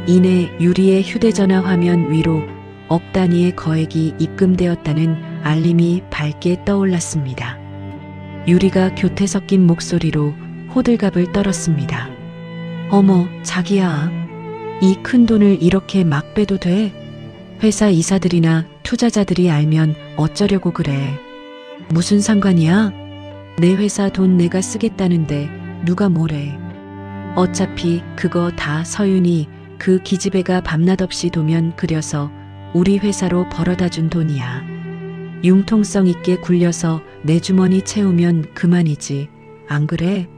이내 유리의 휴대전화 화면 위로 억 단위의 거액이 입금되었다는 알림이 밝게 떠올랐습니다. 유리가 교태 섞인 목소리로 호들갑을 떨었습니다. 어머, 자기야. 이 큰 돈을 이렇게 막 빼도 돼? 회사 이사들이나 투자자들이 알면 어쩌려고 그래. 무슨 상관이야? 내 회사 돈 내가 쓰겠다는데 누가 뭐래. 어차피 그거 다 서윤이 그 기집애가 밤낮 없이 도면 그려서 우리 회사로 벌어다 준 돈이야. 융통성 있게 굴려서 내 주머니 채우면 그만이지. 안 그래?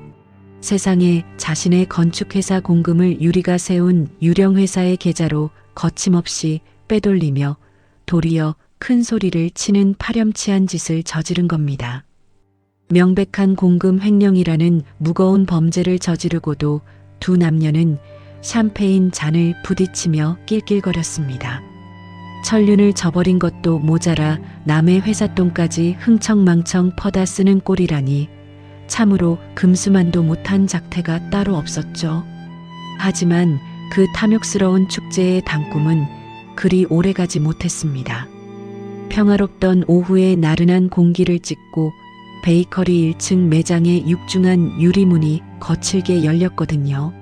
세상에 자신의 건축회사 공금을 유리가 세운 유령회사의 계좌로 거침없이 빼돌리며 도리어 큰 소리를 치는 파렴치한 짓을 저지른 겁니다. 명백한 공금 횡령이라는 무거운 범죄를 저지르고도 두 남녀는 샴페인 잔을 부딪히며 낄낄거렸습니다. 천륜을 저버린 것도 모자라 남의 회삿돈까지 흥청망청 퍼다 쓰는 꼴이라니 참으로 금수만도 못한 작태가 따로 없었죠. 하지만 그 탐욕스러운 축제의 단꿈은 그리 오래가지 못했습니다. 평화롭던 오후의 나른한 공기를 찢고 베이커리 1층 매장의 육중한 유리문이 거칠게 열렸거든요.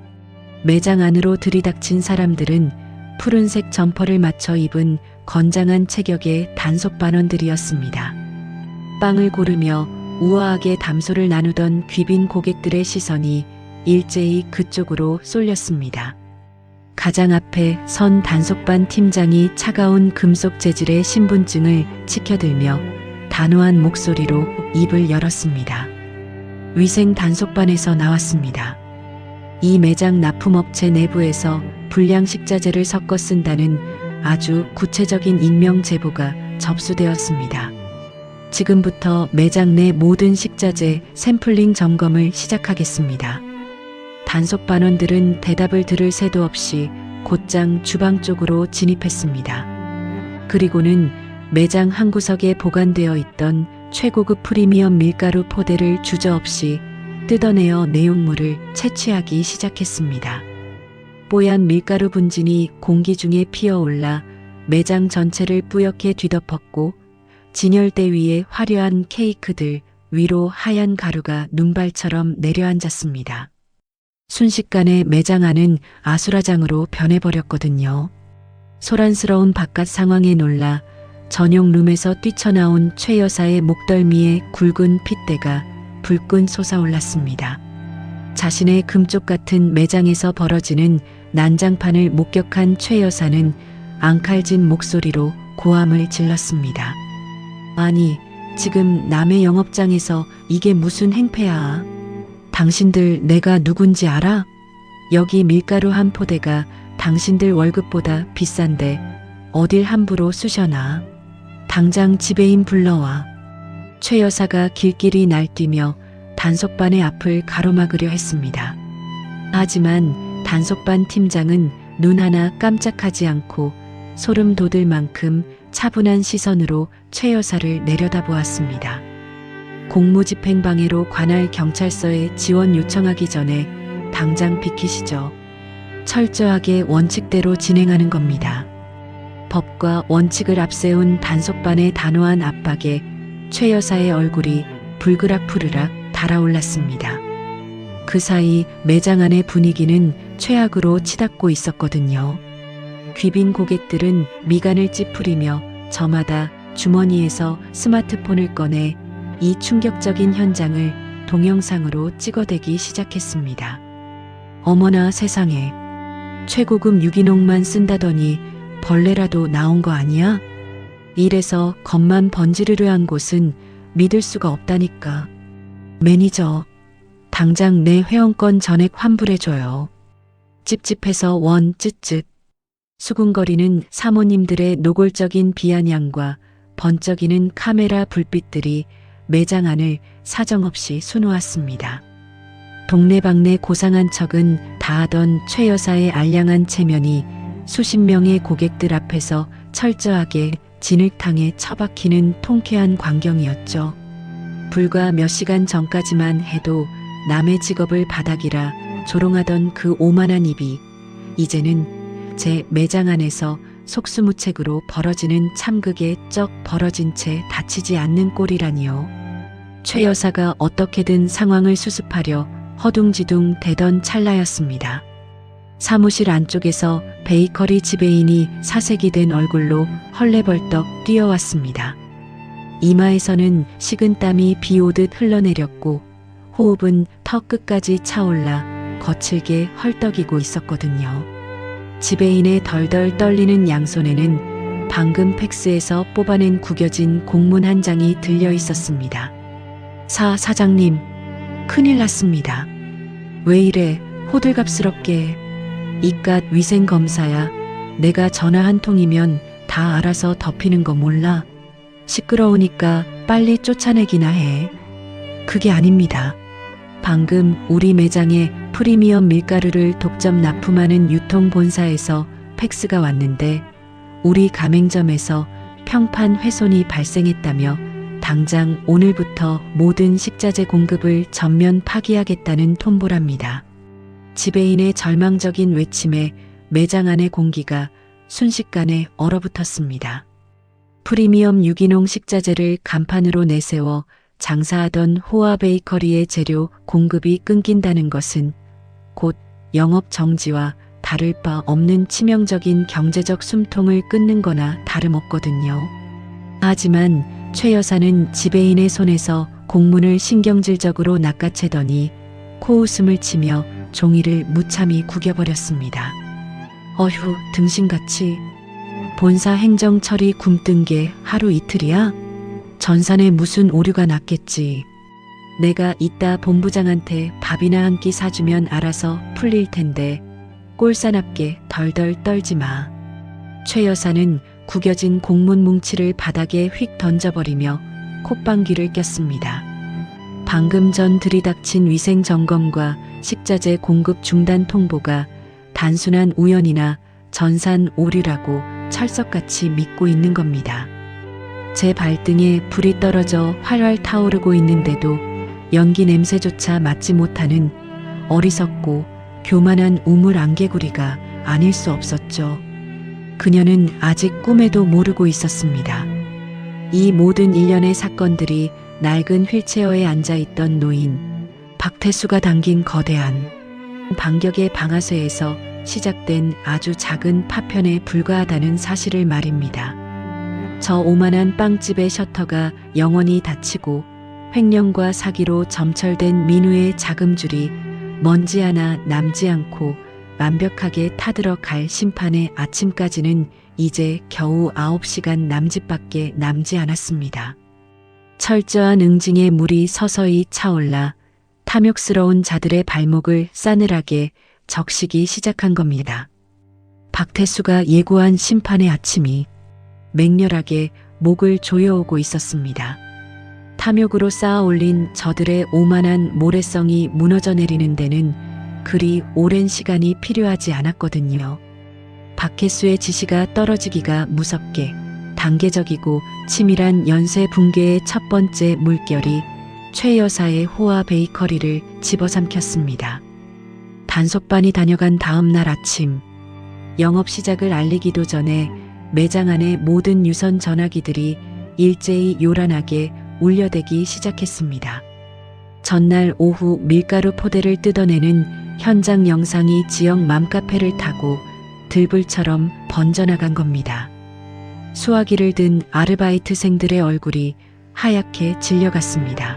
매장 안으로 들이닥친 사람들은 푸른색 점퍼를 맞춰 입은 건장한 체격의 단속반원들이었습니다. 빵을 고르며 우아하게 담소를 나누던 귀빈 고객들의 시선이 일제히 그쪽으로 쏠렸습니다. 가장 앞에 선 단속반 팀장이 차가운 금속 재질의 신분증을 치켜들며 단호한 목소리로 입을 열었습니다. 위생 단속반에서 나왔습니다. 이 매장 납품업체 내부에서 불량식자재를 섞어 쓴다는 아주 구체적인 익명 제보가 접수되었습니다. 지금부터 매장 내 모든 식자재 샘플링 점검을 시작하겠습니다. 단속반원들은 대답을 들을 새도 없이 곧장 주방 쪽으로 진입했습니다. 그리고는 매장 한 구석에 보관되어 있던 최고급 프리미엄 밀가루 포대를 주저없이 뜯어내어 내용물을 채취하기 시작했습니다. 뽀얀 밀가루 분진이 공기 중에 피어올라 매장 전체를 뿌옇게 뒤덮었고 진열대 위에 화려한 케이크들 위로 하얀 가루가 눈발처럼 내려앉았습니다. 순식간에 매장 안은 아수라장으로 변해버렸거든요. 소란스러운 바깥 상황에 놀라 전용 룸에서 뛰쳐나온 최 여사의 목덜미에 굵은 핏대가 불끈 솟아올랐습니다. 자신의 금쪽 같은 매장에서 벌어지는 난장판을 목격한 최 여사는 앙칼진 목소리로 고함을 질렀습니다. 아니, 지금 남의 영업장에서 이게 무슨 행패야? 당신들 내가 누군지 알아? 여기 밀가루 한 포대가 당신들 월급보다 비싼데 어딜 함부로 쑤셔놔. 당장 지배인 불러와. 최 여사가 길길이 날뛰며 단속반의 앞을 가로막으려 했습니다. 하지만 단속반 팀장은 눈 하나 깜짝하지 않고 소름 돋을 만큼 차분한 시선으로 최 여사를 내려다보았습니다. 공무집행방해로 관할 경찰서에 지원 요청하기 전에 당장 비키시죠. 철저하게 원칙대로 진행하는 겁니다. 법과 원칙을 앞세운 단속반의 단호한 압박에 최 여사의 얼굴이 불그락푸르락 달아올랐습니다. 그 사이 매장 안의 분위기는 최악으로 치닫고 있었거든요. 귀빈 고객들은 미간을 찌푸리며 저마다 주머니에서 스마트폰을 꺼내 이 충격적인 현장을 동영상으로 찍어대기 시작했습니다. 어머나 세상에, 최고급 유기농만 쓴다더니 벌레라도 나온 거 아니야? 이래서 겉만 번지르르한 곳은 믿을 수가 없다니까. 매니저, 당장 내 회원권 전액 환불해줘요. 찝찝해서 원 쯧쯧. 수군거리는 사모님들의 노골적인 비아냥과 번쩍이는 카메라 불빛들이 매장 안을 사정없이 수놓았습니다. 동네방네 고상한 척은 다하던 최 여사의 알량한 체면이 수십 명의 고객들 앞에서 철저하게 진흙탕에 처박히는 통쾌한 광경이었죠. 불과 몇 시간 전까지만 해도 남의 직업을 바닥이라 조롱하던 그 오만한 입이 이제는 제 매장 안에서 속수무책으로 벌어지는 참극에 쩍 벌어진 채 다치지 않는 꼴이라니요. 최 여사가 어떻게든 상황을 수습하려 허둥지둥 대던 찰나였습니다. 사무실 안쪽에서 베이커리 지배인이 사색이 된 얼굴로 헐레벌떡 뛰어왔습니다. 이마에서는 식은땀이 비 오듯 흘러내렸고 호흡은 턱 끝까지 차올라 거칠게 헐떡이고 있었거든요. 지배인의 덜덜 떨리는 양손에는 방금 팩스에서 뽑아낸 구겨진 공문 한 장이 들려 있었습니다. 사장님, 큰일 났습니다. 왜 이래 호들갑스럽게. 이깟 위생검사야. 내가 전화 한 통이면 다 알아서 덮이는 거 몰라? 시끄러우니까 빨리 쫓아내기나 해. 그게 아닙니다. 방금 우리 매장에 프리미엄 밀가루를 독점 납품하는 유통본사에서 팩스가 왔는데 우리 가맹점에서 평판 훼손이 발생했다며 당장 오늘부터 모든 식자재 공급을 전면 파기하겠다는 통보랍니다. 지배인의 절망적인 외침에 매장 안의 공기가 순식간에 얼어붙었습니다. 프리미엄 유기농 식자재를 간판으로 내세워 장사하던 호아 베이커리의 재료 공급이 끊긴다는 것은 곧 영업 정지와 다를 바 없는 치명적인 경제적 숨통을 끊는 거나 다름없거든요. 하지만 최 여사는 지배인의 손에서 공문을 신경질적으로 낚아채더니 코웃음을 치며 종이를 무참히 구겨버렸습니다. 어휴, 등신같이. 본사 행정 처리 굼뜬 게 하루 이틀이야? 전산에 무슨 오류가 났겠지. 내가 이따 본부장한테 밥이나 한 끼 사주면 알아서 풀릴 텐데 꼴사납게 덜덜 떨지 마. 최 여사는 구겨진 공문 뭉치를 바닥에 휙 던져버리며 콧방귀를 꼈습니다. 방금 전 들이닥친 위생 점검과 식자재 공급 중단 통보가 단순한 우연이나 전산 오류라고 철석같이 믿고 있는 겁니다. 제 발등에 불이 떨어져 활활 타오르고 있는데도 연기 냄새조차 맡지 못하는 어리석고 교만한 우물 안개구리가 아닐 수 없었죠. 그녀는 아직 꿈에도 모르고 있었습니다. 이 모든 일련의 사건들이 낡은 휠체어에 앉아있던 노인 박태수가 당긴 거대한 반격의 방아쇠에서 시작된 아주 작은 파편에 불과하다는 사실을 말입니다. 저 오만한 빵집의 셔터가 영원히 닫히고 횡령과 사기로 점철된 민우의 자금줄이 먼지 하나 남지 않고 완벽하게 타들어갈 심판의 아침까지는 이제 겨우 9시간 남짓밖에 남지 않았습니다. 철저한 응징의 물이 서서히 차올라 탐욕스러운 자들의 발목을 싸늘하게 적시기 시작한 겁니다. 박태수가 예고한 심판의 아침이 맹렬하게 목을 조여오고 있었습니다. 탐욕으로 쌓아올린 저들의 오만한 모래성이 무너져 내리는 데는 그리 오랜 시간이 필요하지 않았거든요. 박혜수의 지시가 떨어지기가 무섭게 단계적이고 치밀한 연쇄 붕괴의 첫 번째 물결이 최 여사의 호아 베이커리를 집어삼켰습니다. 단속반이 다녀간 다음 날 아침, 영업 시작을 알리기도 전에 매장 안의 모든 유선 전화기들이 일제히 요란하게 울려대기 시작했습니다. 전날 오후 밀가루 포대를 뜯어내는 현장 영상이 지역 맘카페를 타고 들불처럼 번져나간 겁니다. 수화기를 든 아르바이트생들의 얼굴이 하얗게 질려갔습니다.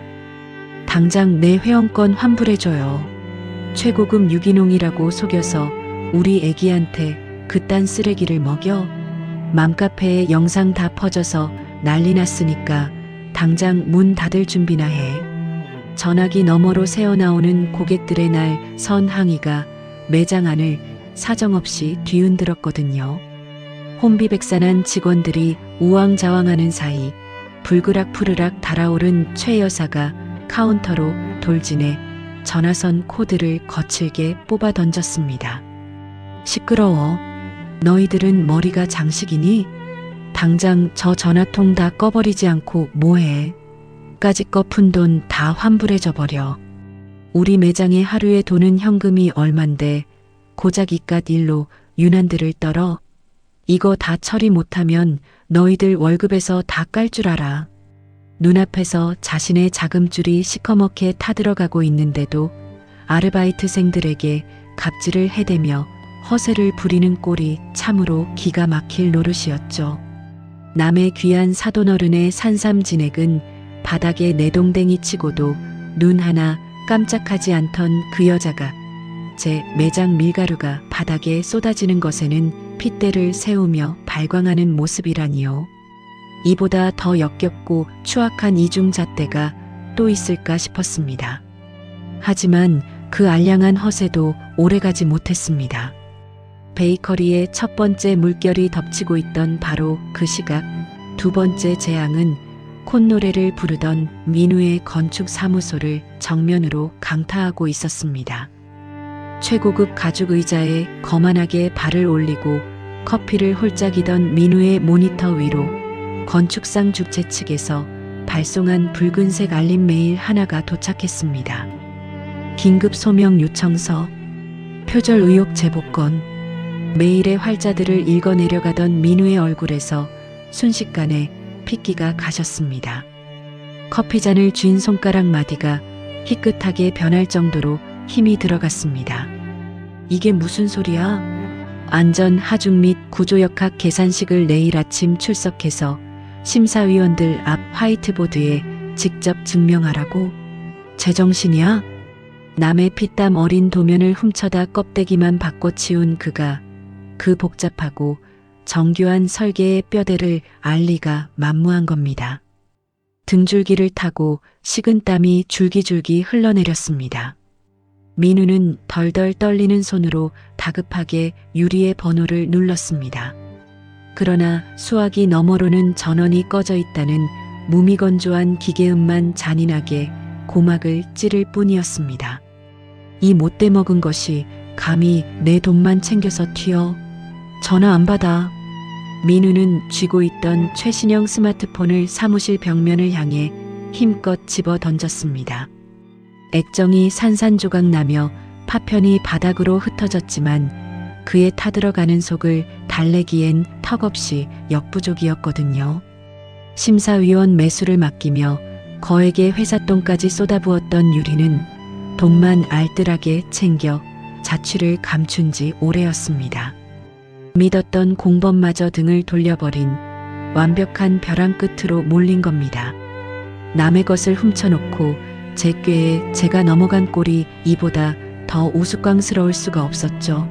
당장 내 회원권 환불해줘요. 최고급 유기농이라고 속여서 우리 애기한테 그딴 쓰레기를 먹여? 맘카페에 영상 다 퍼져서 난리 났으니까 당장 문 닫을 준비나 해. 전화기 너머로 새어나오는 고객들의 날 선 항의가 매장 안을 사정없이 뒤흔들었거든요. 혼비백산한 직원들이 우왕좌왕하는 사이 불그락푸르락 달아오른 최 여사가 카운터로 돌진해 전화선 코드를 거칠게 뽑아 던졌습니다. 시끄러워. 너희들은 머리가 장식이니? 당장 저 전화통 다 꺼버리지 않고 뭐해? 까짓거 푼 돈 다 환불해줘 버려. 우리 매장에 하루에 도는 현금이 얼만데 고작 이깟 일로 유난들을 떨어? 이거 다 처리 못하면 너희들 월급에서 다 깔 줄 알아. 눈앞에서 자신의 자금줄이 시커멓게 타들어가고 있는데도 아르바이트생들에게 갑질을 해대며 허세를 부리는 꼴이 참으로 기가 막힐 노릇이었죠. 남의 귀한 사돈어른의 산삼진액은 바닥에 내동댕이 치고도 눈 하나 깜짝하지 않던 그 여자가 제 매장 밀가루가 바닥에 쏟아지는 것에는 핏대를 세우며 발광하는 모습이라니요. 이보다 더 역겹고 추악한 이중잣대가 또 있을까 싶었습니다. 하지만 그 알량한 허세도 오래가지 못했습니다. 베이커리의 첫 번째 물결이 덮치고 있던 바로 그 시각, 두 번째 재앙은 콧노래를 부르던 민우의 건축사무소를 정면으로 강타하고 있었습니다. 최고급 가죽 의자에 거만하게 발을 올리고 커피를 홀짝이던 민우의 모니터 위로 건축상 주최 측에서 발송한 붉은색 알림 메일 하나가 도착했습니다. 긴급 소명 요청서, 표절 의혹 제보건. 메일의 활자들을 읽어 내려가던 민우의 얼굴에서 순식간에 핏기가 가셨습니다. 커피잔을 쥔 손가락 마디가 희끗하게 변할 정도로 힘이 들어갔습니다. 이게 무슨 소리야? 안전 하중 및 구조역학 계산식을 내일 아침 출석해서 심사위원들 앞 화이트보드에 직접 증명하라고? 제정신이야? 남의 피땀 어린 도면을 훔쳐다 껍데기만 바꿔치운 그가 그 복잡하고 정교한 설계의 뼈대를 알 리가 만무한 겁니다. 등줄기를 타고 식은땀이 줄기줄기 흘러내렸습니다. 민우는 덜덜 떨리는 손으로 다급하게 유리의 번호를 눌렀습니다. 그러나 수화기 너머로는 전원이 꺼져 있다는 무미건조한 기계음만 잔인하게 고막을 찌를 뿐이었습니다. 이 못돼 먹은 것이 감히 내 돈만 챙겨서 튀어. 전화 안 받아. 민우는 쥐고 있던 최신형 스마트폰을 사무실 벽면을 향해 힘껏 집어 던졌습니다. 액정이 산산조각 나며 파편이 바닥으로 흩어졌지만 그의 타들어가는 속을 달래기엔 턱없이 역부족이었거든요. 심사위원 매수를 맡기며 거액의 회삿돈까지 쏟아부었던 유리는 돈만 알뜰하게 챙겨 자취를 감춘 지 오래였습니다. 믿었던 공범마저 등을 돌려버린 완벽한 벼랑 끝으로 몰린 겁니다. 남의 것을 훔쳐놓고 제 꾀에 제가 넘어간 꼴이 이보다 더 우스꽝스러울 수가 없었죠.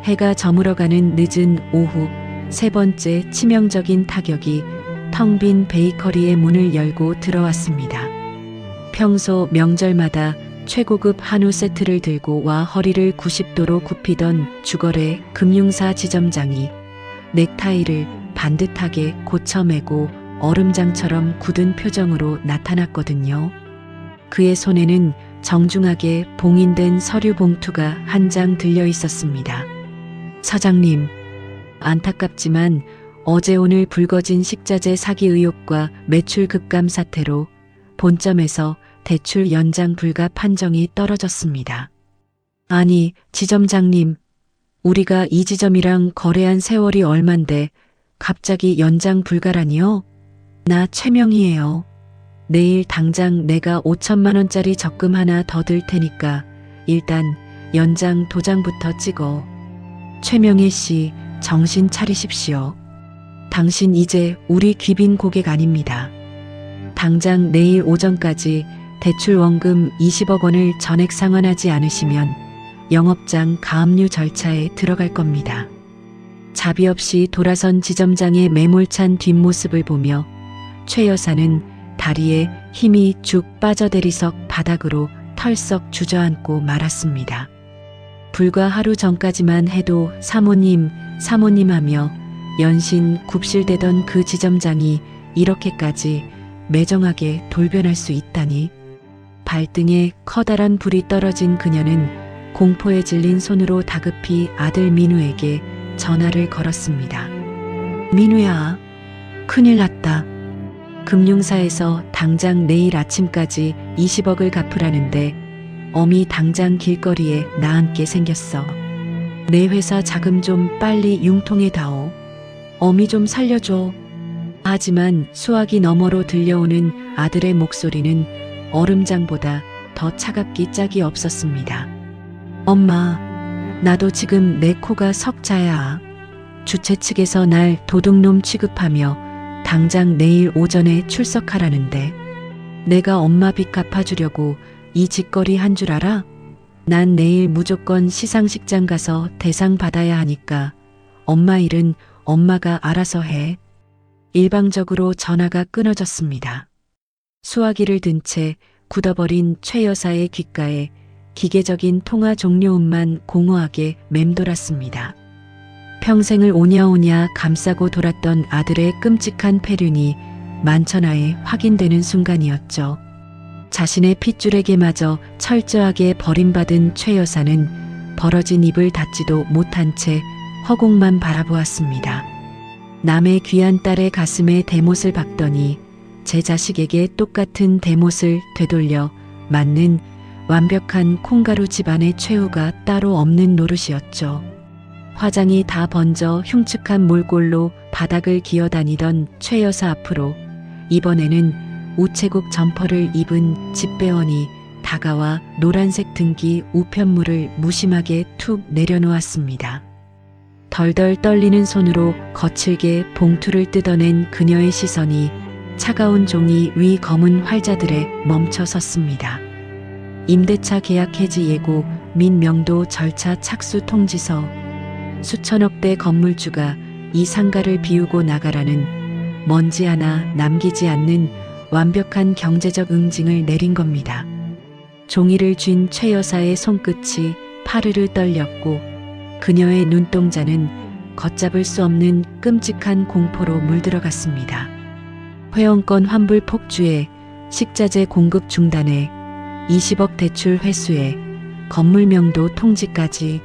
해가 저물어가는 늦은 오후, 세 번째 치명적인 타격이 텅 빈 베이커리의 문을 열고 들어왔습니다. 평소 명절마다 최고급 한우 세트를 들고 와 허리를 90도로 굽히던 주거래 금융사 지점장이 넥타이를 반듯하게 고쳐매고 얼음장처럼 굳은 표정으로 나타났거든요. 그의 손에는 정중하게 봉인된 서류 봉투가 한 장 들려 있었습니다. 사장님, 안타깝지만 어제 오늘 불거진 식자재 사기 의혹과 매출 급감 사태로 본점에서 대출 연장 불가 판정이 떨어졌습니다. 아니, 지점장님, 우리가 이 지점이랑 거래한 세월이 얼만데 갑자기 연장 불가라니요? 나 최명희예요. 내일 당장 내가 5천만 원짜리 적금 하나 더 들 테니까 일단 연장 도장부터 찍어. 최명희 씨, 정신 차리십시오. 당신 이제 우리 귀빈 고객 아닙니다. 당장 내일 오전까지 대출 원금 20억 원을 전액 상환하지 않으시면 영업장 가압류 절차에 들어갈 겁니다. 자비 없이 돌아선 지점장의 매몰찬 뒷모습을 보며 최 여사는 다리에 힘이 쭉 빠져대리석 바닥으로 털썩 주저앉고 말았습니다. 불과 하루 전까지만 해도 사모님, 사모님 하며 연신 굽실대던 그 지점장이 이렇게까지 매정하게 돌변할 수 있다니. 발등에 커다란 불이 떨어진 그녀는 공포에 질린 손으로 다급히 아들 민우에게 전화를 걸었습니다. 민우야, 큰일 났다. 금융사에서 당장 내일 아침까지 20억을 갚으라는데 어미 당장 길거리에 나앉게 생겼어. 내 회사 자금 좀 빨리 융통해 다오. 어미 좀 살려줘. 하지만 수화기 너머로 들려오는 아들의 목소리는 얼음장보다 더 차갑기 짝이 없었습니다. 엄마, 나도 지금 내 코가 석자야. 주최 측에서 날 도둑놈 취급하며 당장 내일 오전에 출석하라는데 내가 엄마 빚 갚아주려고 이 짓거리 한 줄 알아? 난 내일 무조건 시상식장 가서 대상 받아야 하니까 엄마 일은 엄마가 알아서 해. 일방적으로 전화가 끊어졌습니다. 수화기를 든 채 굳어버린 최 여사의 귓가에 기계적인 통화 종료음만 공허하게 맴돌았습니다. 평생을 오냐오냐 감싸고 돌았던 아들의 끔찍한 폐륜이 만천하에 확인되는 순간이었죠. 자신의 핏줄에게마저 철저하게 버림받은 최 여사는 벌어진 입을 닫지도 못한 채 허공만 바라보았습니다. 남의 귀한 딸의 가슴에 대못을 박더니 제 자식에게 똑같은 대못을 되돌려 맞는 완벽한 콩가루 집안의 최후가 따로 없는 노릇이었죠. 화장이 다 번져 흉측한 몰골로 바닥을 기어다니던 최 여사 앞으로 이번에는 우체국 점퍼를 입은 집배원이 다가와 노란색 등기 우편물을 무심하게 툭 내려놓았습니다. 덜덜 떨리는 손으로 거칠게 봉투를 뜯어낸 그녀의 시선이 차가운 종이 위 검은 활자들에 멈춰 섰습니다. 임대차 계약 해지 예고 및 명도 절차 착수 통지서, 수천억 대 건물주가 이 상가를 비우고 나가라는 먼지 하나 남기지 않는 완벽한 경제적 응징을 내린 겁니다. 종이를 쥔 최 여사의 손끝이 파르르 떨렸고 그녀의 눈동자는 걷잡을 수 없는 끔찍한 공포로 물들어갔습니다. 회원권 환불 폭주에 식자재 공급 중단에 20억 대출 회수에 건물 명도 통지까지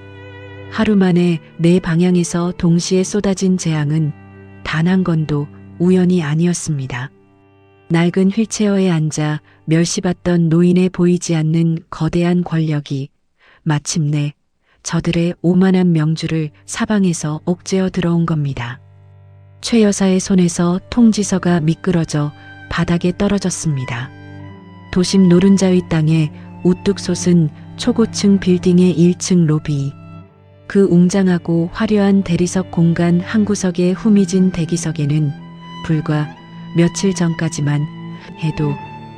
하루 만에 네 방향에서 동시에 쏟아진 재앙은 단 한 건도 우연이 아니었습니다. 낡은 휠체어에 앉아 멸시받던 노인의 보이지 않는 거대한 권력이 마침내 저들의 오만한 명주를 사방에서 옥죄어 들어온 겁니다. 최 여사의 손에서 통지서가 미끄러져 바닥에 떨어졌습니다. 도심 노른자위 땅에 우뚝 솟은 초고층 빌딩의 1층 로비. 그 웅장하고 화려한 대리석 공간 한 구석에 후미진 대기석에는 불과 며칠 전까지만 해도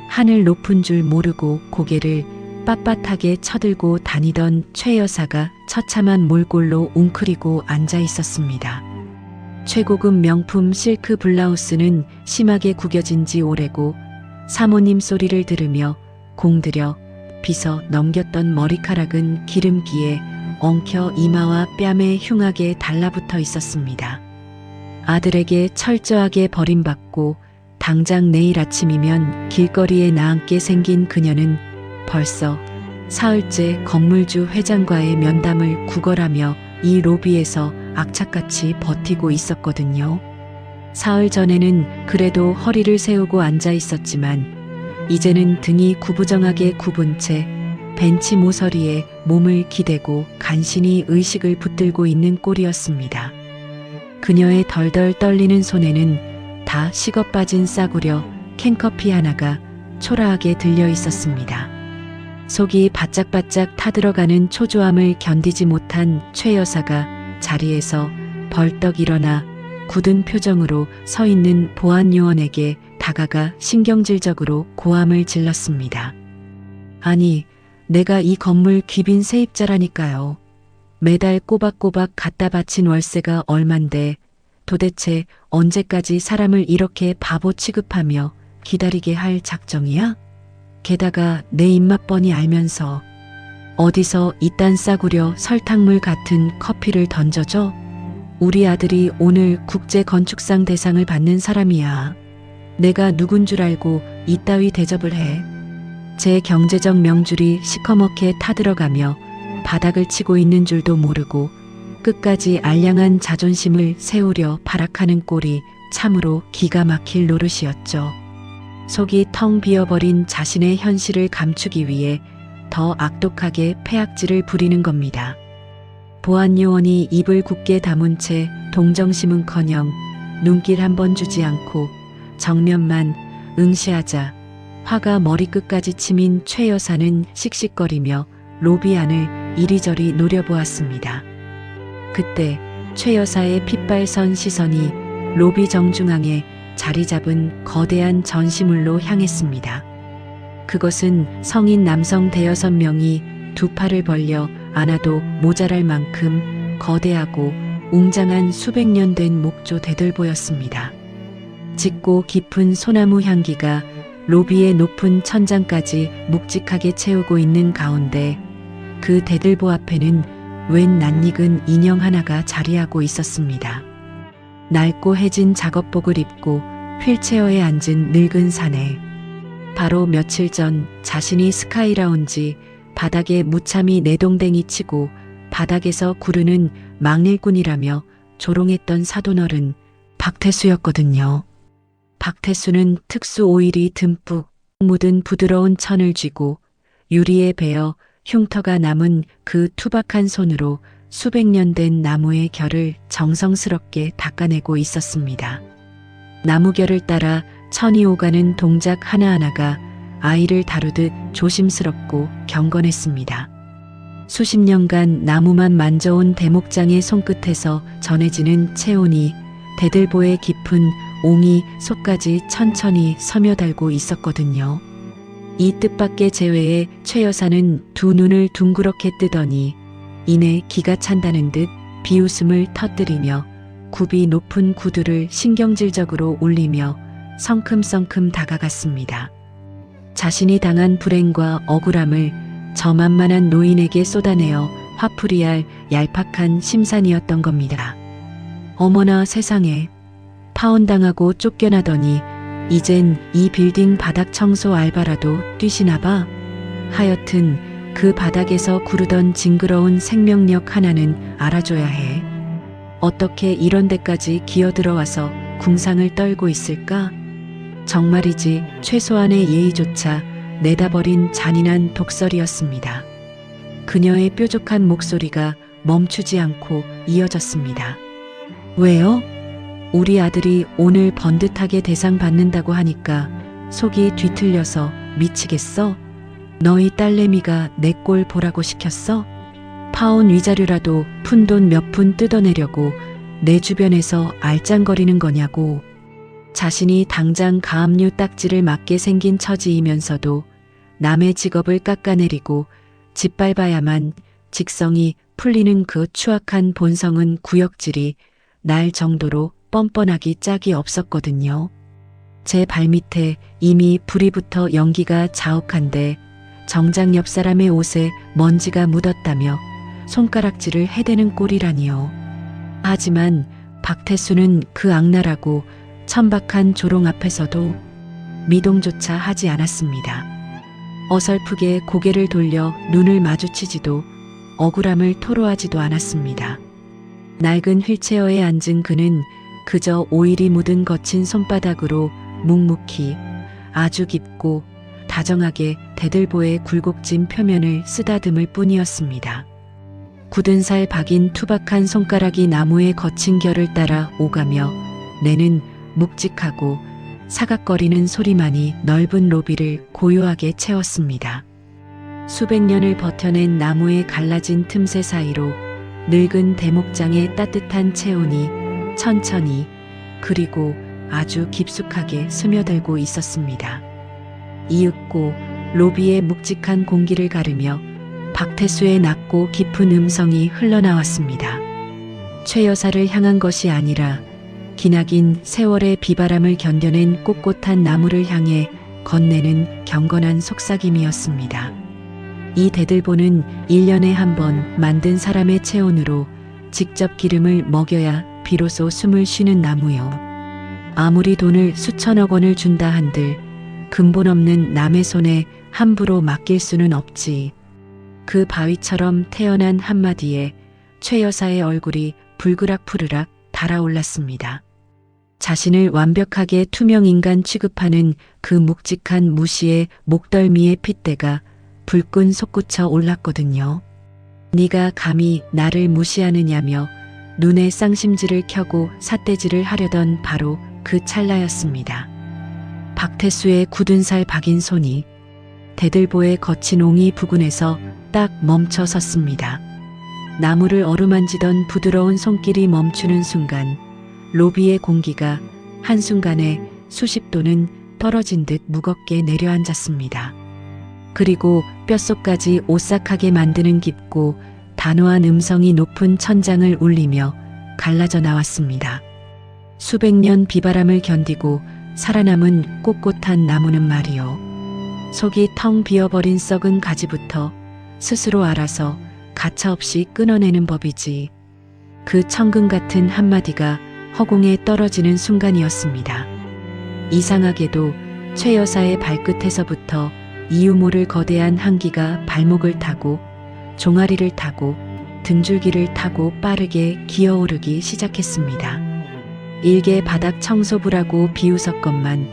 하늘 높은 줄 모르고 고개를 빳빳하게 쳐들고 다니던 최 여사가 처참한 몰골로 웅크리고 앉아 있었습니다. 최고급 명품 실크 블라우스는 심하게 구겨진 지 오래고 사모님 소리를 들으며 공들여 빗어 넘겼던 머리카락은 기름기에 엉켜 이마와 뺨에 흉하게 달라붙어 있었습니다. 아들에게 철저하게 버림받고 당장 내일 아침이면 길거리에 나앉게 생긴 그녀는 벌써 사흘째 건물주 회장과의 면담을 구걸하며 이 로비에서 악착같이 버티고 있었거든요. 사흘 전에는 그래도 허리를 세우고 앉아 있었지만 이제는 등이 구부정하게 굽은 채 벤치 모서리에 몸을 기대고 간신히 의식을 붙들고 있는 꼴이었습니다. 그녀의 덜덜 떨리는 손에는 다 식어 빠진 싸구려 캔커피 하나가 초라하게 들려 있었습니다. 속이 바짝바짝 타들어가는 초조함을 견디지 못한 최 여사가 자리에서 벌떡 일어나 굳은 표정으로 서 있는 보안 요원에게 다가가 신경질적으로 고함을 질렀습니다. 아니, 내가 이 건물 귀빈 세입자라니까요. 매달 꼬박꼬박 갖다 바친 월세가 얼만데 도대체 언제까지 사람을 이렇게 바보 취급하며 기다리게 할 작정이야? 게다가 내 입맛 뻔히 알면서 어디서 이딴 싸구려 설탕물 같은 커피를 던져줘? 우리 아들이 오늘 국제건축상 대상을 받는 사람이야. 내가 누군 줄 알고 이따위 대접을 해. 제 경제적 명줄이 시커멓게 타들어가며 바닥을 치고 있는 줄도 모르고 끝까지 알량한 자존심을 세우려 발악하는 꼴이 참으로 기가 막힐 노릇이었죠. 속이 텅 비어버린 자신의 현실을 감추기 위해 더 악독하게 패악질을 부리는 겁니다. 보안 요원이 입을 굳게 다문 채 동정심은커녕 눈길 한 번 주지 않고 정면만 응시하자 화가 머리끝까지 치민 최 여사는 씩씩거리며 로비 안을 이리저리 노려보았습니다. 그때 최 여사의 핏발선 시선이 로비 정중앙에 자리 잡은 거대한 전시물로 향했습니다. 그것은 성인 남성 대여섯 명이 두 팔을 벌려 안아도 모자랄 만큼 거대하고 웅장한 수백 년 된 목조 대들보였습니다. 짙고 깊은 소나무 향기가 로비의 높은 천장까지 묵직하게 채우고 있는 가운데 그 대들보 앞에는 웬 낯익은 인형 하나가 자리하고 있었습니다. 낡고 해진 작업복을 입고 휠체어에 앉은 늙은 사내. 바로 며칠 전 자신이 스카이라운지 바닥에 무참히 내동댕이 치고 바닥에서 구르는 망일꾼이라며 조롱했던 사돈어른 박태수였거든요. 박태수는 특수 오일이 듬뿍 묻은 부드러운 천을 쥐고 유리에 베어 흉터가 남은 그 투박한 손으로 수백 년 된 나무의 결을 정성스럽게 닦아내고 있었습니다. 나무 결을 따라 천이 오가는 동작 하나하나가 아이를 다루듯 조심스럽고 경건했습니다. 수십 년간 나무만 만져온 대목장의 손끝에서 전해지는 체온이 대들보의 깊은 옹이 속까지 천천히 스며들고 있었거든요. 이 뜻밖의 재회에 최 여사는 두 눈을 둥그렇게 뜨더니 이내 기가 찬다는 듯 비웃음을 터뜨리며 굽이 높은 구두를 신경질적으로 올리며 성큼성큼 다가갔습니다. 자신이 당한 불행과 억울함을 저 만만한 노인에게 쏟아내어 화풀이할 얄팍한 심산이었던 겁니다. 어머나 세상에, 파혼당하고 쫓겨나더니 이젠 이 빌딩 바닥 청소 알바라도 뛰시나 봐. 하여튼 그 바닥에서 구르던 징그러운 생명력 하나는 알아줘야 해. 어떻게 이런 데까지 기어들어와서 궁상을 떨고 있을까? 정말이지 최소한의 예의조차 내다버린 잔인한 독설이었습니다. 그녀의 뾰족한 목소리가 멈추지 않고 이어졌습니다. 왜요? 우리 아들이 오늘 번듯하게 대상 받는다고 하니까 속이 뒤틀려서 미치겠어? 너희 딸내미가 내 꼴 보라고 시켰어? 파혼 위자료라도 푼돈 몇 푼 뜯어내려고 내 주변에서 알짱거리는 거냐고. 자신이 당장 가압류 딱지를 맞게 생긴 처지이면서도 남의 직업을 깎아내리고 짓밟아야만 직성이 풀리는 그 추악한 본성은 구역질이 날 정도로 뻔뻔하기 짝이 없었거든요. 제 발밑에 이미 불이 붙어 연기가 자욱한데 정작 옆 사람의 옷에 먼지가 묻었다며 손가락질을 해대는 꼴이라니요. 하지만 박태수는 그 악랄하고 천박한 조롱 앞에서도 미동조차 하지 않았습니다. 어설프게 고개를 돌려 눈을 마주치지도 억울함을 토로하지도 않았습니다. 낡은 휠체어에 앉은 그는 그저 오일이 묻은 거친 손바닥으로 묵묵히 아주 깊고 다정하게 대들보의 굴곡진 표면을 쓰다듬을 뿐이었습니다. 굳은 살 박인 투박한 손가락이 나무의 거친 결을 따라 오가며 내는 묵직하고 사각거리는 소리만이 넓은 로비를 고요하게 채웠습니다. 수백 년을 버텨낸 나무의 갈라진 틈새 사이로 늙은 대목장의 따뜻한 체온이 천천히 그리고 아주 깊숙하게 스며들고 있었습니다. 이윽고 로비의 묵직한 공기를 가르며 박태수의 낮고 깊은 음성이 흘러나왔습니다. 최 여사를 향한 것이 아니라 기나긴 세월의 비바람을 견뎌낸 꼿꼿한 나무를 향해 건네는 경건한 속삭임이었습니다. 이 대들보는 1년에 한 번 만든 사람의 체온으로 직접 기름을 먹여야 비로소 숨을 쉬는 나무요. 아무리 돈을 수천억 원을 준다 한들 근본 없는 남의 손에 함부로 맡길 수는 없지. 그 바위처럼 태어난 한마디에 최 여사의 얼굴이 불그락푸르락 달아올랐습니다. 자신을 완벽하게 투명인간 취급하는 그 묵직한 무시의 목덜미의 핏대가 불끈 솟구쳐 올랐거든요. 네가 감히 나를 무시하느냐며 눈에 쌍심지를 켜고 삿대질을 하려던 바로 그 찰나였습니다. 박태수의 굳은 살 박인 손이 대들보의 거친 옹이 부근에서 딱 멈춰 섰습니다. 나무를 어루만지던 부드러운 손길이 멈추는 순간 로비의 공기가 한순간에 수십 도는 떨어진 듯 무겁게 내려앉았습니다. 그리고 뼛속까지 오싹하게 만드는 깊고 단호한 음성이 높은 천장을 울리며 갈라져 나왔습니다. 수백 년 비바람을 견디고 살아남은 꼿꼿한 나무는 말이요. 속이 텅 비어버린 썩은 가지부터 스스로 알아서 가차없이 끊어내는 법이지. 그 천금 같은 한마디가 허공에 떨어지는 순간이었습니다. 이상하게도 최 여사의 발끝에서부터 이유 모를 거대한 한기가 발목을 타고 종아리를 타고 등줄기를 타고 빠르게 기어오르기 시작했습니다. 일개 바닥 청소부라고 비웃었건만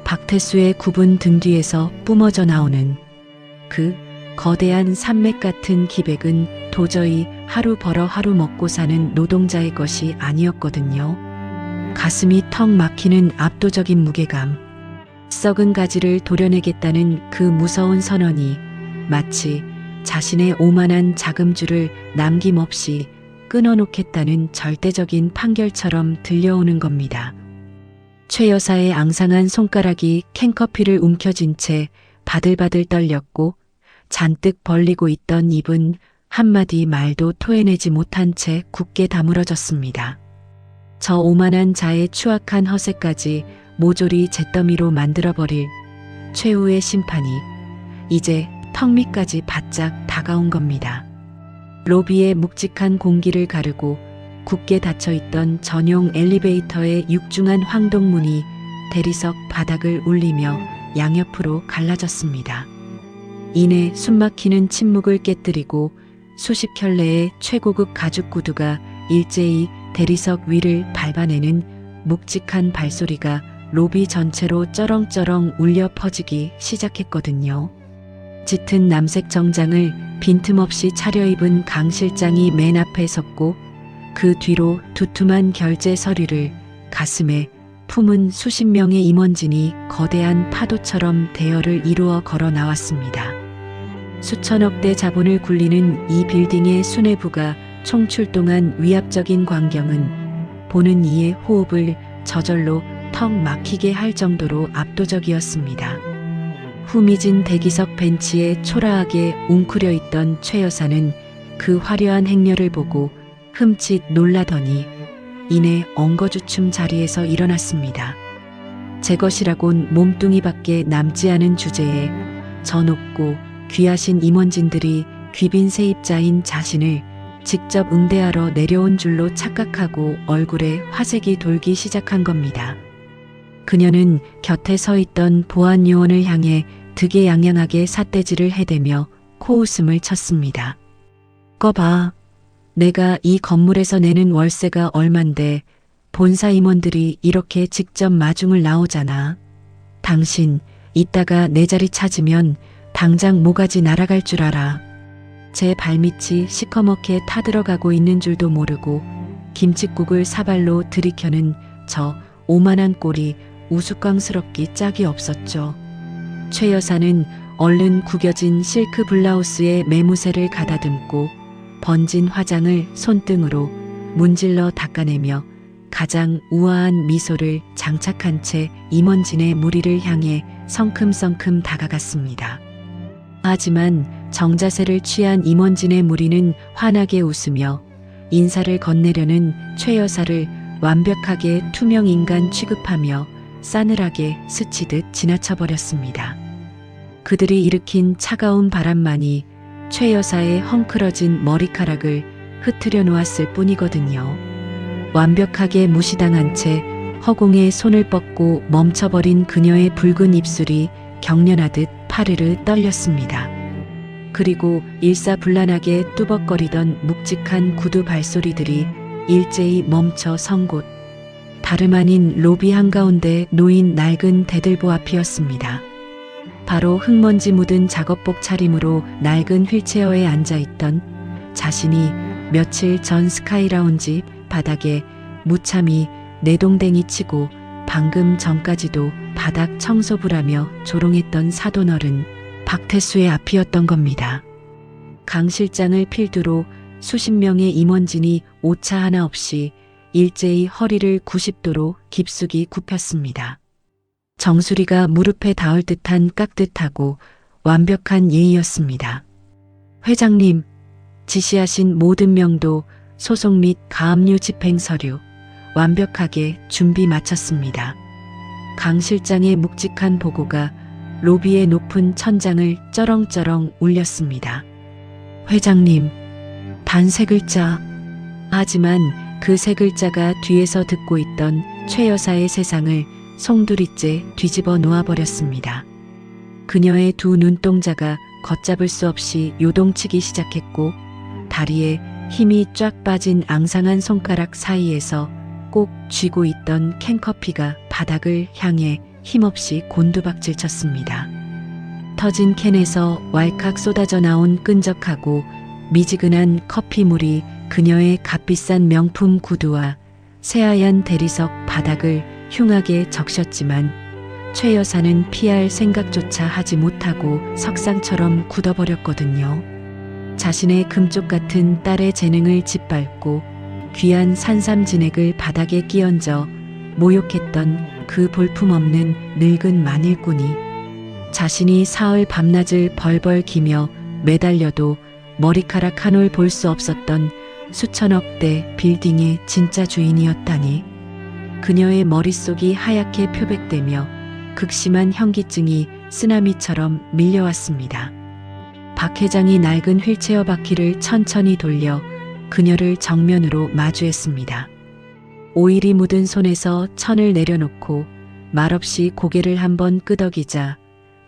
박태수의 굽은 등 뒤에서 뿜어져 나오는 그 거대한 산맥 같은 기백은 도저히 하루 벌어 하루 먹고 사는 노동자의 것이 아니었거든요. 가슴이 턱 막히는 압도적인 무게감, 썩은 가지를 도려내겠다는 그 무서운 선언이 마치 자신의 오만한 자금줄을 남김없이 끊어놓겠다는 절대적인 판결처럼 들려오는 겁니다. 최 여사의 앙상한 손가락이 캔커피를 움켜쥔 채 바들바들 떨렸고 잔뜩 벌리고 있던 입은 한마디 말도 토해내지 못한 채 굳게 다물어졌습니다. 저 오만한 자의 추악한 허세까지 모조리 잿더미로 만들어버릴 최후의 심판이 이제 턱 밑까지 바짝 다가온 겁니다. 로비의 묵직한 공기를 가르고 굳게 닫혀있던 전용 엘리베이터의 육중한 황동문이 대리석 바닥을 울리며 양옆으로 갈라졌습니다. 이내 숨막히는 침묵을 깨뜨리고 수십 켤레의 최고급 가죽 구두가 일제히 대리석 위를 밟아내는 묵직한 발소리가 로비 전체로 쩌렁쩌렁 울려 퍼지기 시작했거든요. 짙은 남색 정장을 빈틈없이 차려입은 강 실장이 맨 앞에 섰고 그 뒤로 두툼한 결제 서류를 가슴에 품은 수십 명의 임원진이 거대한 파도처럼 대열을 이루어 걸어 나왔습니다. 수천억 대 자본을 굴리는 이 빌딩의 수뇌부가 총출동한 위압적인 광경은 보는 이의 호흡을 저절로 턱 막히게 할 정도로 압도적이었습니다. 후미진 대기석 벤치에 초라하게 웅크려 있던 최 여사는 그 화려한 행렬을 보고 흠칫 놀라더니 이내 엉거주춤 자리에서 일어났습니다. 제 것이라곤 몸뚱이밖에 남지 않은 주제에 저 높고 귀하신 임원진들이 귀빈 세입자인 자신을 직접 응대하러 내려온 줄로 착각하고 얼굴에 화색이 돌기 시작한 겁니다. 그녀는 곁에 서 있던 보안 요원을 향해 득에양양하게 삿대질을 해대며 코웃음을 쳤습니다. 꺼봐. 내가 이 건물에서 내는 월세가 얼만데 본사 임원들이 이렇게 직접 마중을 나오잖아. 당신 이따가 내 자리 찾으면 당장 모가지 날아갈 줄 알아. 제 발밑이 시커멓게 타들어가고 있는 줄도 모르고 김칫국을 사발로 들이켜는 저 오만한 꼴이 우스꽝스럽기 짝이 없었죠. 최 여사는 얼른 구겨진 실크 블라우스에 매무새를 가다듬고 번진 화장을 손등으로 문질러 닦아내며 가장 우아한 미소를 장착한 채 임원진의 무리를 향해 성큼성큼 다가갔습니다. 하지만 정자세를 취한 임원진의 무리는 환하게 웃으며 인사를 건네려는 최 여사를 완벽하게 투명 인간 취급하며 싸늘하게 스치듯 지나쳐버렸습니다. 그들이 일으킨 차가운 바람만이 최 여사의 헝클어진 머리카락을 흐트려 놓았을 뿐이거든요. 완벽하게 무시당한 채 허공에 손을 뻗고 멈춰버린 그녀의 붉은 입술이 경련하듯 파르르 떨렸습니다. 그리고 일사불란하게 뚜벅거리던 묵직한 구두 발소리들이 일제히 멈춰 선 곳, 다름 아닌 로비 한가운데 놓인 낡은 대들보 앞이었습니다. 바로 흙먼지 묻은 작업복 차림으로 낡은 휠체어에 앉아있던 자신이 며칠 전 스카이라운지 바닥에 무참히 내동댕이 치고 방금 전까지도 바닥 청소부라며 조롱했던 사돈어른 박태수의 앞이었던 겁니다. 강 실장을 필두로 수십 명의 임원진이 오차 하나 없이 일제히 허리를 90도로 깊숙이 굽혔습니다. 정수리가 무릎에 닿을 듯한 깍듯하고 완벽한 예의였습니다. 회장님, 지시하신 모든 명도, 소속 및 가압류 집행 서류 완벽하게 준비 마쳤습니다. 강 실장의 묵직한 보고가 로비의 높은 천장을 쩌렁쩌렁 울렸습니다. 회장님, 단 세 글자. 하지만 그 세 글자가 뒤에서 듣고 있던 최 여사의 세상을 송두리째 뒤집어 놓아버렸습니다. 그녀의 두 눈동자가 걷잡을 수 없이 요동치기 시작했고 다리에 힘이 쫙 빠진 앙상한 손가락 사이에서 꼭 쥐고 있던 캔커피가 바닥을 향해 힘없이 곤두박질 쳤습니다. 터진 캔에서 왈칵 쏟아져 나온 끈적하고 미지근한 커피물이 그녀의 값비싼 명품 구두와 새하얀 대리석 바닥을 흉하게 적셨지만 최 여사는 피할 생각조차 하지 못하고 석상처럼 굳어버렸거든요. 자신의 금쪽 같은 딸의 재능을 짓밟고 귀한 산삼진액을 바닥에 끼얹어 모욕했던 그 볼품없는 늙은 만일꾼이 자신이 사흘 밤낮을 벌벌 기며 매달려도 머리카락 한 올 볼 수 없었던 수천억대 빌딩의 진짜 주인이었다니. 그녀의 머릿속이 하얗게 표백되며 극심한 현기증이 쓰나미처럼 밀려왔습니다. 박 회장이 낡은 휠체어 바퀴를 천천히 돌려 그녀를 정면으로 마주했습니다. 오일이 묻은 손에서 천을 내려놓고 말없이 고개를 한번 끄덕이자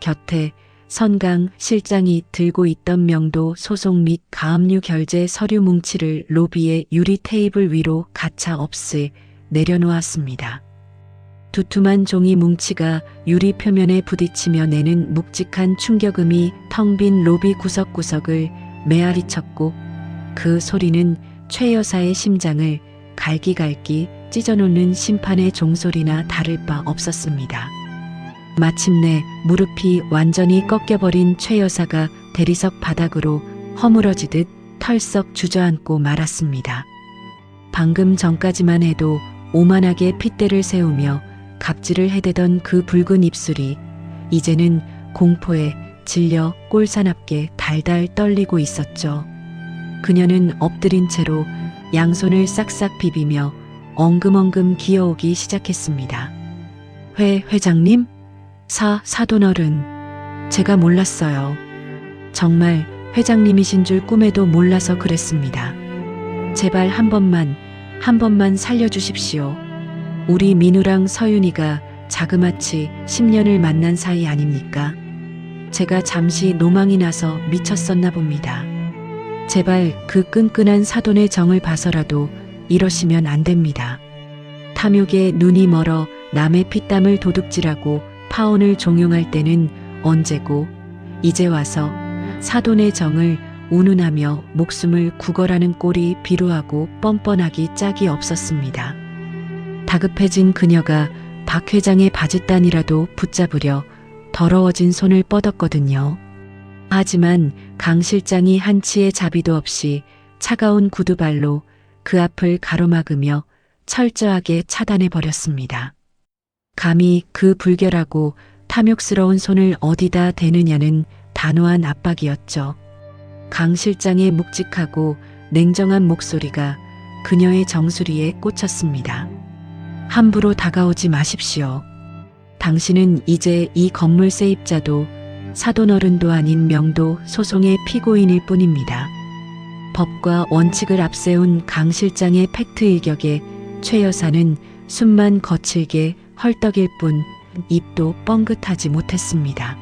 곁에 선강 실장이 들고 있던 명도 소송 및 가압류 결제 서류 뭉치를 로비의 유리 테이블 위로 가차 없이 내려놓았습니다. 두툼한 종이 뭉치가 유리 표면에 부딪히며 내는 묵직한 충격음이 텅 빈 로비 구석구석을 메아리쳤고 그 소리는 최 여사의 심장을 갈기갈기 찢어놓는 심판의 종소리나 다를 바 없었습니다. 마침내 무릎이 완전히 꺾여버린 최 여사가 대리석 바닥으로 허물어지듯 털썩 주저앉고 말았습니다. 방금 전까지만 해도 오만하게 핏대를 세우며 갑질을 해대던 그 붉은 입술이 이제는 공포에 질려 꼴사납게 달달 떨리고 있었죠. 그녀는 엎드린 채로 양손을 싹싹 비비며 엉금엉금 기어오기 시작했습니다. 회장님? 사돈어른, 제가 몰랐어요. 정말 회장님이신 줄 꿈에도 몰라서 그랬습니다. 제발 한 번만 살려주십시오. 우리 민우랑 서윤이가 자그마치 10년을 만난 사이 아닙니까? 제가 잠시 노망이 나서 미쳤었나 봅니다. 제발 그 끈끈한 사돈의 정을 봐서라도 이러시면 안 됩니다. 탐욕에 눈이 멀어 남의 피땀을 도둑질하고 파혼을 종용할 때는 언제고 이제 와서 사돈의 정을 운운하며 목숨을 구걸하는 꼴이 비루하고 뻔뻔하기 짝이 없었습니다. 다급해진 그녀가 박 회장의 바짓단이라도 붙잡으려 더러워진 손을 뻗었거든요. 하지만 강 실장이 한치의 자비도 없이 차가운 구두발로 그 앞을 가로막으며 철저하게 차단해버렸습니다. 감히 그 불결하고 탐욕스러운 손을 어디다 대느냐는 단호한 압박이었죠. 강 실장의 묵직하고 냉정한 목소리가 그녀의 정수리에 꽂혔습니다. 함부로 다가오지 마십시오. 당신은 이제 이 건물 세입자도 사돈어른도 아닌 명도 소송의 피고인일 뿐입니다. 법과 원칙을 앞세운 강 실장의 팩트 일격에 최 여사는 숨만 거칠게 헐떡일 뿐 입도 뻥긋하지 못했습니다.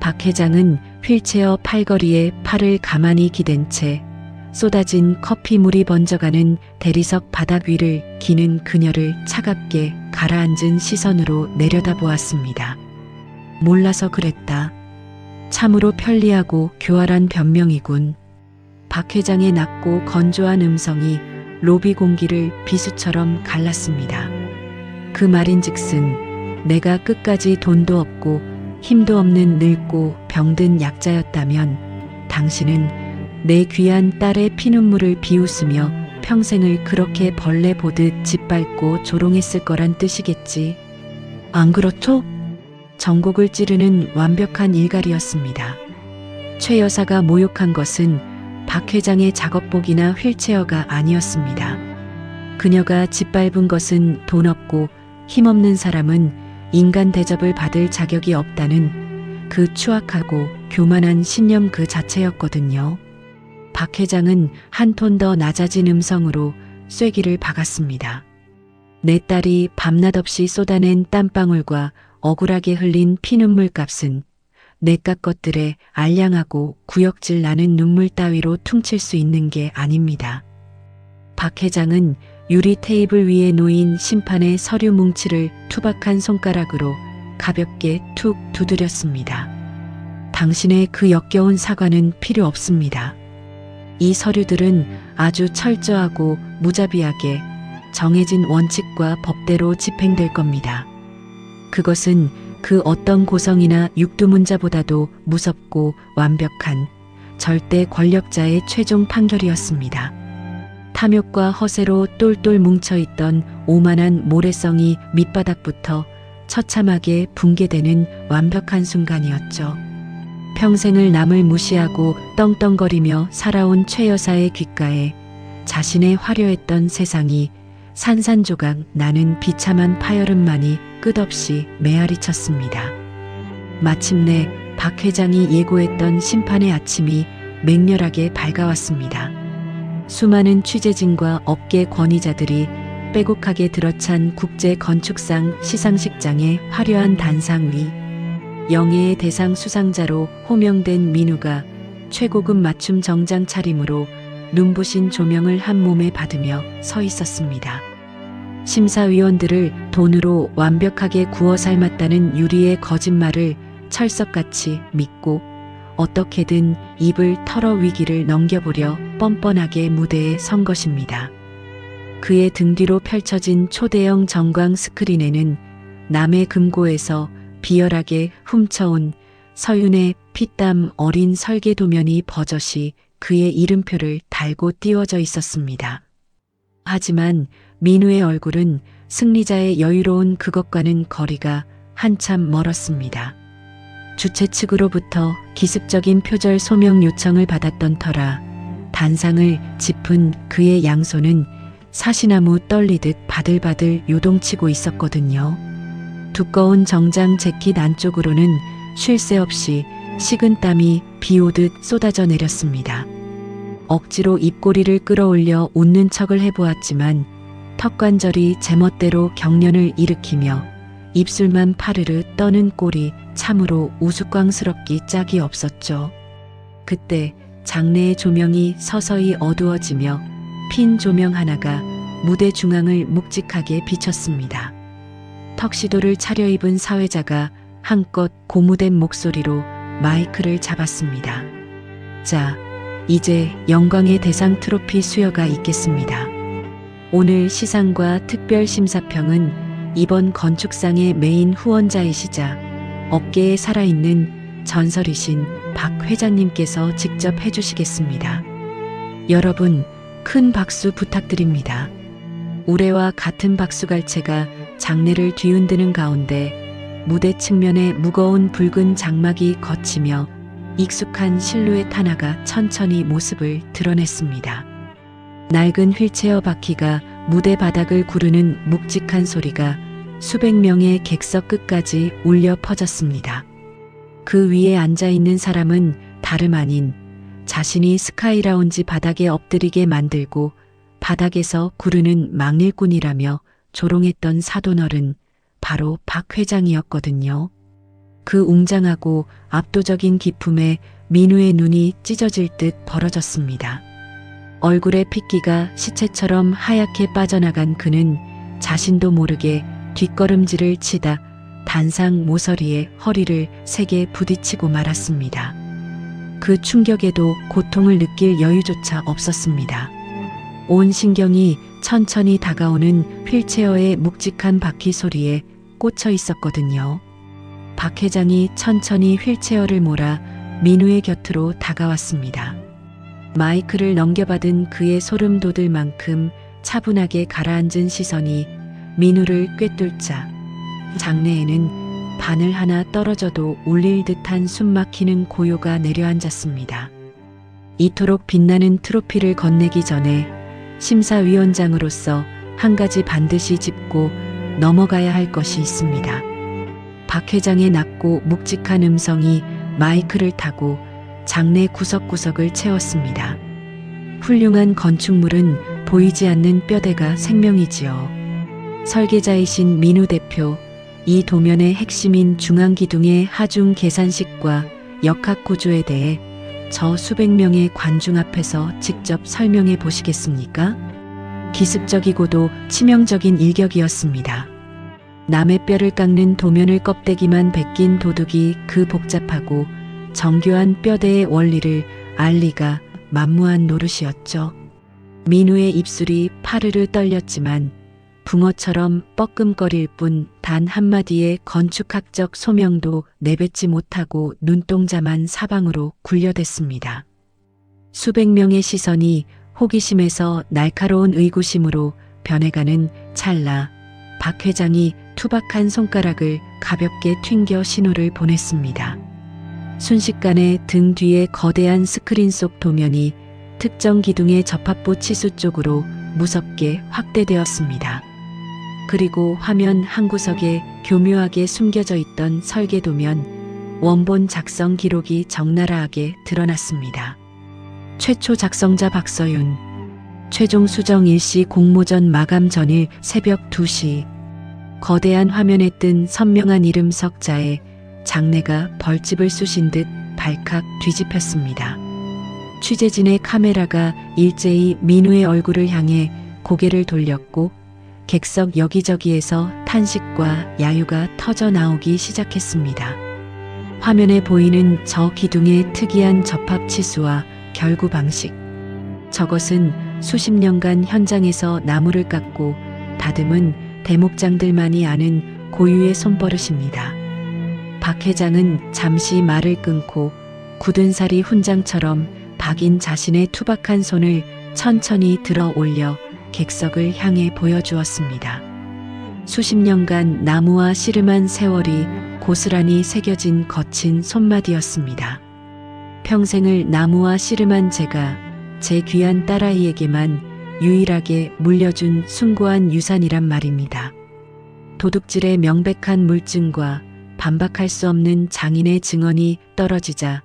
박 회장은 휠체어 팔걸이에 팔을 가만히 기댄 채 쏟아진 커피물이 번져가는 대리석 바닥 위를 기는 그녀를 차갑게 가라앉은 시선으로 내려다보았습니다. 몰라서 그랬다. 참으로 편리하고 교활한 변명이군. 박 회장의 낮고 건조한 음성이 로비 공기를 비수처럼 갈랐습니다. 그 말인즉슨 내가 끝까지 돈도 없고 힘도 없는 늙고 병든 약자였다면 당신은 내 귀한 딸의 피눈물을 비웃으며 평생을 그렇게 벌레 보듯 짓밟고 조롱했을 거란 뜻이겠지. 안 그렇죠? 전곡을 찌르는 완벽한 일갈이었습니다. 최 여사가 모욕한 것은 박 회장의 작업복이나 휠체어가 아니었습니다. 그녀가 짓밟은 것은 돈 없고 힘없는 사람은 인간 대접을 받을 자격이 없다는 그 추악하고 교만한 신념 그 자체였거든요. 박 회장은 한 톤 더 낮아진 음성으로 쐐기를 박았습니다. 내 딸이 밤낮 없이 쏟아낸 땀방울과 억울하게 흘린 피눈물 값은 내깟 것들에 알량하고 구역질 나는 눈물 따위로 퉁칠 수 있는 게 아닙니다. 박 회장은 유리 테이블 위에 놓인 심판의 서류 뭉치를 투박한 손가락으로 가볍게 툭 두드렸습니다. 당신의 그 역겨운 사과는 필요 없습니다. 이 서류들은 아주 철저하고 무자비하게 정해진 원칙과 법대로 집행될 겁니다. 그것은 그 어떤 고성이나 육두문자보다도 무섭고 완벽한 절대 권력자의 최종 판결이었습니다. 탐욕과 허세로 똘똘 뭉쳐있던 오만한 모래성이 밑바닥부터 처참하게 붕괴되는 완벽한 순간이었죠. 평생을 남을 무시하고 떵떵거리며 살아온 최 여사의 귓가에 자신의 화려했던 세상이 산산조각 나는 비참한 파열음만이 끝없이 메아리 쳤습니다. 마침내 박 회장이 예고했던 심판의 아침이 맹렬하게 밝아왔습니다. 수많은 취재진과 업계 권위자들이 빼곡하게 들어찬 국제건축상 시상식장의 화려한 단상 위 영예의 대상 수상자로 호명된 민우가 최고급 맞춤 정장 차림으로 눈부신 조명을 한 몸에 받으며 서 있었습니다. 심사위원들을 돈으로 완벽하게 구워 삶았다는 유리의 거짓말을 철석같이 믿고 어떻게든 입을 털어 위기를 넘겨보려 뻔뻔하게 무대에 선 것입니다. 그의 등 뒤로 펼쳐진 초대형 전광 스크린에는 남해 금고에서 비열하게 훔쳐온 서윤의 피땀 어린 설계 도면이 버젓이 그의 이름표를 달고 띄워져 있었습니다. 하지만 민우의 얼굴은 승리자의 여유로운 그것과는 거리가 한참 멀었습니다. 주최 측으로부터 기습적인 표절 소명 요청을 받았던 터라 단상을 짚은 그의 양손은 사시나무 떨리듯 바들바들 요동치고 있었거든요. 두꺼운 정장 재킷 안쪽으로는 쉴 새 없이 식은 땀이 비오듯 쏟아져 내렸습니다. 억지로 입꼬리를 끌어올려 웃는 척을 해보았지만 턱관절이 제멋대로 경련을 일으키며 입술만 파르르 떠는 꼴이 참으로 우스꽝스럽기 짝이 없었죠. 그때 장내의 조명이 서서히 어두워지며 핀 조명 하나가 무대 중앙을 묵직하게 비췄습니다. 턱시도를 차려입은 사회자가 한껏 고무된 목소리로 마이크를 잡았습니다. 자, 이제 영광의 대상 트로피 수여가 있겠습니다. 오늘 시상과 특별 심사평은 이번 건축상의 메인 후원자이시자 업계에 살아있는 전설이신 박 회장님께서 직접 해주시겠습니다. 여러분, 큰 박수 부탁드립니다. 우레와 같은 박수갈채가 장내를 뒤흔드는 가운데 무대 측면에 무거운 붉은 장막이 걷히며 익숙한 실루엣 하나가 천천히 모습을 드러냈습니다. 낡은 휠체어 바퀴가 무대 바닥을 구르는 묵직한 소리가 수백 명의 객석 끝까지 울려 퍼졌습니다. 그 위에 앉아있는 사람은 다름 아닌 자신이 스카이라운지 바닥에 엎드리게 만들고 바닥에서 구르는 망일꾼이라며 조롱했던 사돈어른 바로 박 회장이었거든요. 그 웅장하고 압도적인 기품에 민우의 눈이 찢어질 듯 벌어졌습니다. 얼굴의 핏기가 시체처럼 하얗게 빠져나간 그는 자신도 모르게 뒷걸음질을 치다 단상 모서리에 허리를 세게 부딪히고 말았습니다. 그 충격에도 고통을 느낄 여유조차 없었습니다. 온 신경이 천천히 다가오는 휠체어의 묵직한 바퀴 소리에 꽂혀 있었거든요. 박 회장이 천천히 휠체어를 몰아 민우의 곁으로 다가왔습니다. 마이크를 넘겨받은 그의 소름 돋을 만큼 차분하게 가라앉은 시선이 민우를 꿰뚫자 장내에는 바늘 하나 떨어져도 울릴 듯한 숨막히는 고요가 내려앉았습니다. 이토록 빛나는 트로피를 건네기 전에 심사위원장으로서 한 가지 반드시 짚고 넘어가야 할 것이 있습니다. 박 회장의 낮고 묵직한 음성이 마이크를 타고 장내 구석구석을 채웠습니다. 훌륭한 건축물은 보이지 않는 뼈대가 생명이지요. 설계자이신 민우 대표, 이 도면의 핵심인 중앙기둥의 하중 계산식과 역학 구조에 대해 저 수백 명의 관중 앞에서 직접 설명해 보시겠습니까? 기습적이고도 치명적인 일격이었습니다. 남의 뼈를 깎는 도면을 껍데기만 벗긴 도둑이 그 복잡하고 정교한 뼈대의 원리를 알 리가 만무한 노릇이었죠. 민우의 입술이 파르르 떨렸지만 붕어처럼 뻐끔거릴 뿐 단 한마디의 건축학적 소명도 내뱉지 못하고 눈동자만 사방으로 굴려댔습니다. 수백 명의 시선이 호기심에서 날카로운 의구심으로 변해가는 찰나 박 회장이 투박한 손가락을 가볍게 튕겨 신호를 보냈습니다. 순식간에 등 뒤에 거대한 스크린 속 도면이 특정 기둥의 접합부 치수 쪽으로 무섭게 확대되었습니다. 그리고 화면 한 구석에 교묘하게 숨겨져 있던 설계도면 원본 작성 기록이 적나라하게 드러났습니다. 최초 작성자 박서윤, 최종 수정 일시 공모전 마감 전일 새벽 2시, 거대한 화면에 뜬 선명한 이름 석자에 장내가 벌집을 쑤신 듯 발칵 뒤집혔습니다. 취재진의 카메라가 일제히 민우의 얼굴을 향해 고개를 돌렸고 객석 여기저기에서 탄식과 야유가 터져 나오기 시작했습니다. 화면에 보이는 저 기둥의 특이한 접합 치수와 결구 방식. 저것은 수십 년간 현장에서 나무를 깎고 다듬은 대목장들만이 아는 고유의 손버릇입니다. 박 회장은 잠시 말을 끊고 굳은 살이 훈장처럼 박인 자신의 투박한 손을 천천히 들어 올려 객석을 향해 보여주었습니다. 수십 년간 나무와 씨름한 세월이 고스란히 새겨진 거친 손마디였습니다. 평생을 나무와 씨름한 제가 제 귀한 딸아이에게만 유일하게 물려준 숭고한 유산이란 말입니다. 도둑질의 명백한 물증과 반박할 수 없는 장인의 증언이 떨어지자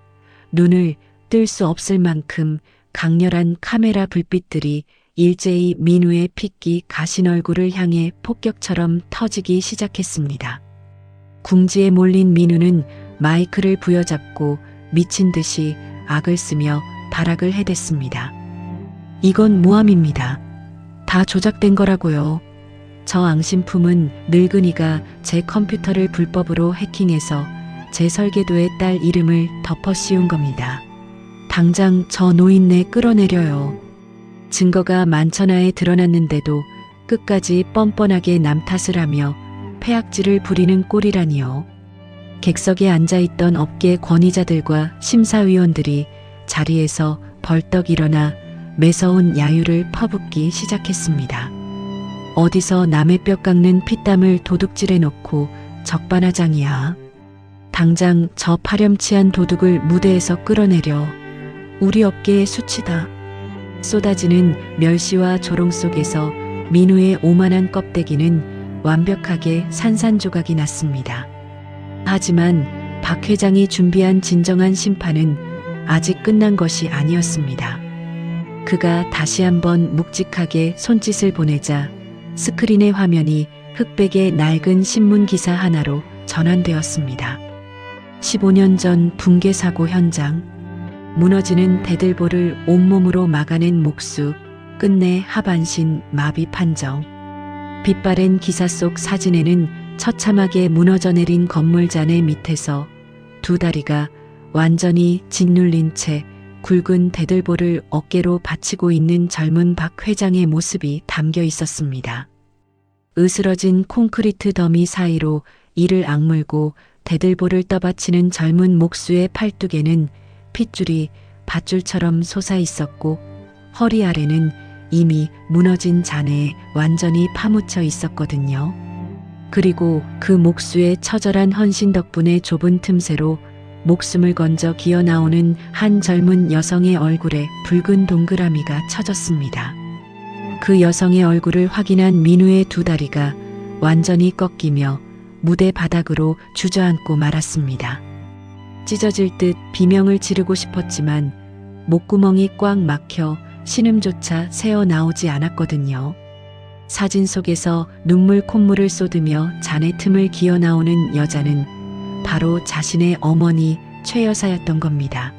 눈을 뜰 수 없을 만큼 강렬한 카메라 불빛들이 일제히 민우의 핏기 가신 얼굴을 향해 폭격처럼 터지기 시작했습니다. 궁지에 몰린 민우는 마이크를 부여잡고 미친 듯이 악을 쓰며 발악을 해댔습니다. 이건 모함입니다. 다 조작된 거라고요. 저 앙심품은 늙은이가 제 컴퓨터를 불법으로 해킹해서 제 설계도에 딸 이름을 덮어 씌운 겁니다. 당장 저 노인네 끌어내려요. 증거가 만천하에 드러났는데도 끝까지 뻔뻔하게 남 탓을 하며 폐악질을 부리는 꼴이라니요. 객석에 앉아있던 업계 권위자들과 심사위원들이 자리에서 벌떡 일어나 매서운 야유를 퍼붓기 시작했습니다. 어디서 남의 뼈 깎는 피땀을 도둑질해 놓고 적반하장이야. 당장 저 파렴치한 도둑을 무대에서 끌어내려. 우리 업계의 수치다. 쏟아지는 멸시와 조롱 속에서 민우의 오만한 껍데기는 완벽하게 산산조각이 났습니다. 하지만 박 회장이 준비한 진정한 심판은 아직 끝난 것이 아니었습니다. 그가 다시 한번 묵직하게 손짓을 보내자 스크린의 화면이 흑백의 낡은 신문 기사 하나로 전환되었습니다. 15년 전 붕괴 사고 현장. 무너지는 대들보를 온몸으로 막아낸 목수, 끝내 하반신 마비 판정. 빛바랜 기사 속 사진에는 처참하게 무너져 내린 건물 잔해 밑에서 두 다리가 완전히 짓눌린 채 굵은 대들보를 어깨로 받치고 있는 젊은 박 회장의 모습이 담겨 있었습니다. 으스러진 콘크리트 더미 사이로 이를 악물고 대들보를 떠받치는 젊은 목수의 팔뚝에는 핏줄이 밧줄처럼 솟아 있었고 허리 아래는 이미 무너진 잔해에 완전히 파묻혀 있었거든요. 그리고 그 목수의 처절한 헌신 덕분에 좁은 틈새로 목숨을 건져 기어 나오는 한 젊은 여성의 얼굴에 붉은 동그라미가 쳐졌습니다. 그 여성의 얼굴을 확인한 민우의 두 다리가 완전히 꺾이며 무대 바닥으로 주저앉고 말았습니다. 찢어질 듯 비명을 지르고 싶었지만 목구멍이 꽉 막혀 신음조차 새어 나오지 않았거든요. 사진 속에서 눈물 콧물을 쏟으며 잔의 틈을 기어 나오는 여자는 바로 자신의 어머니 최 여사였던 겁니다.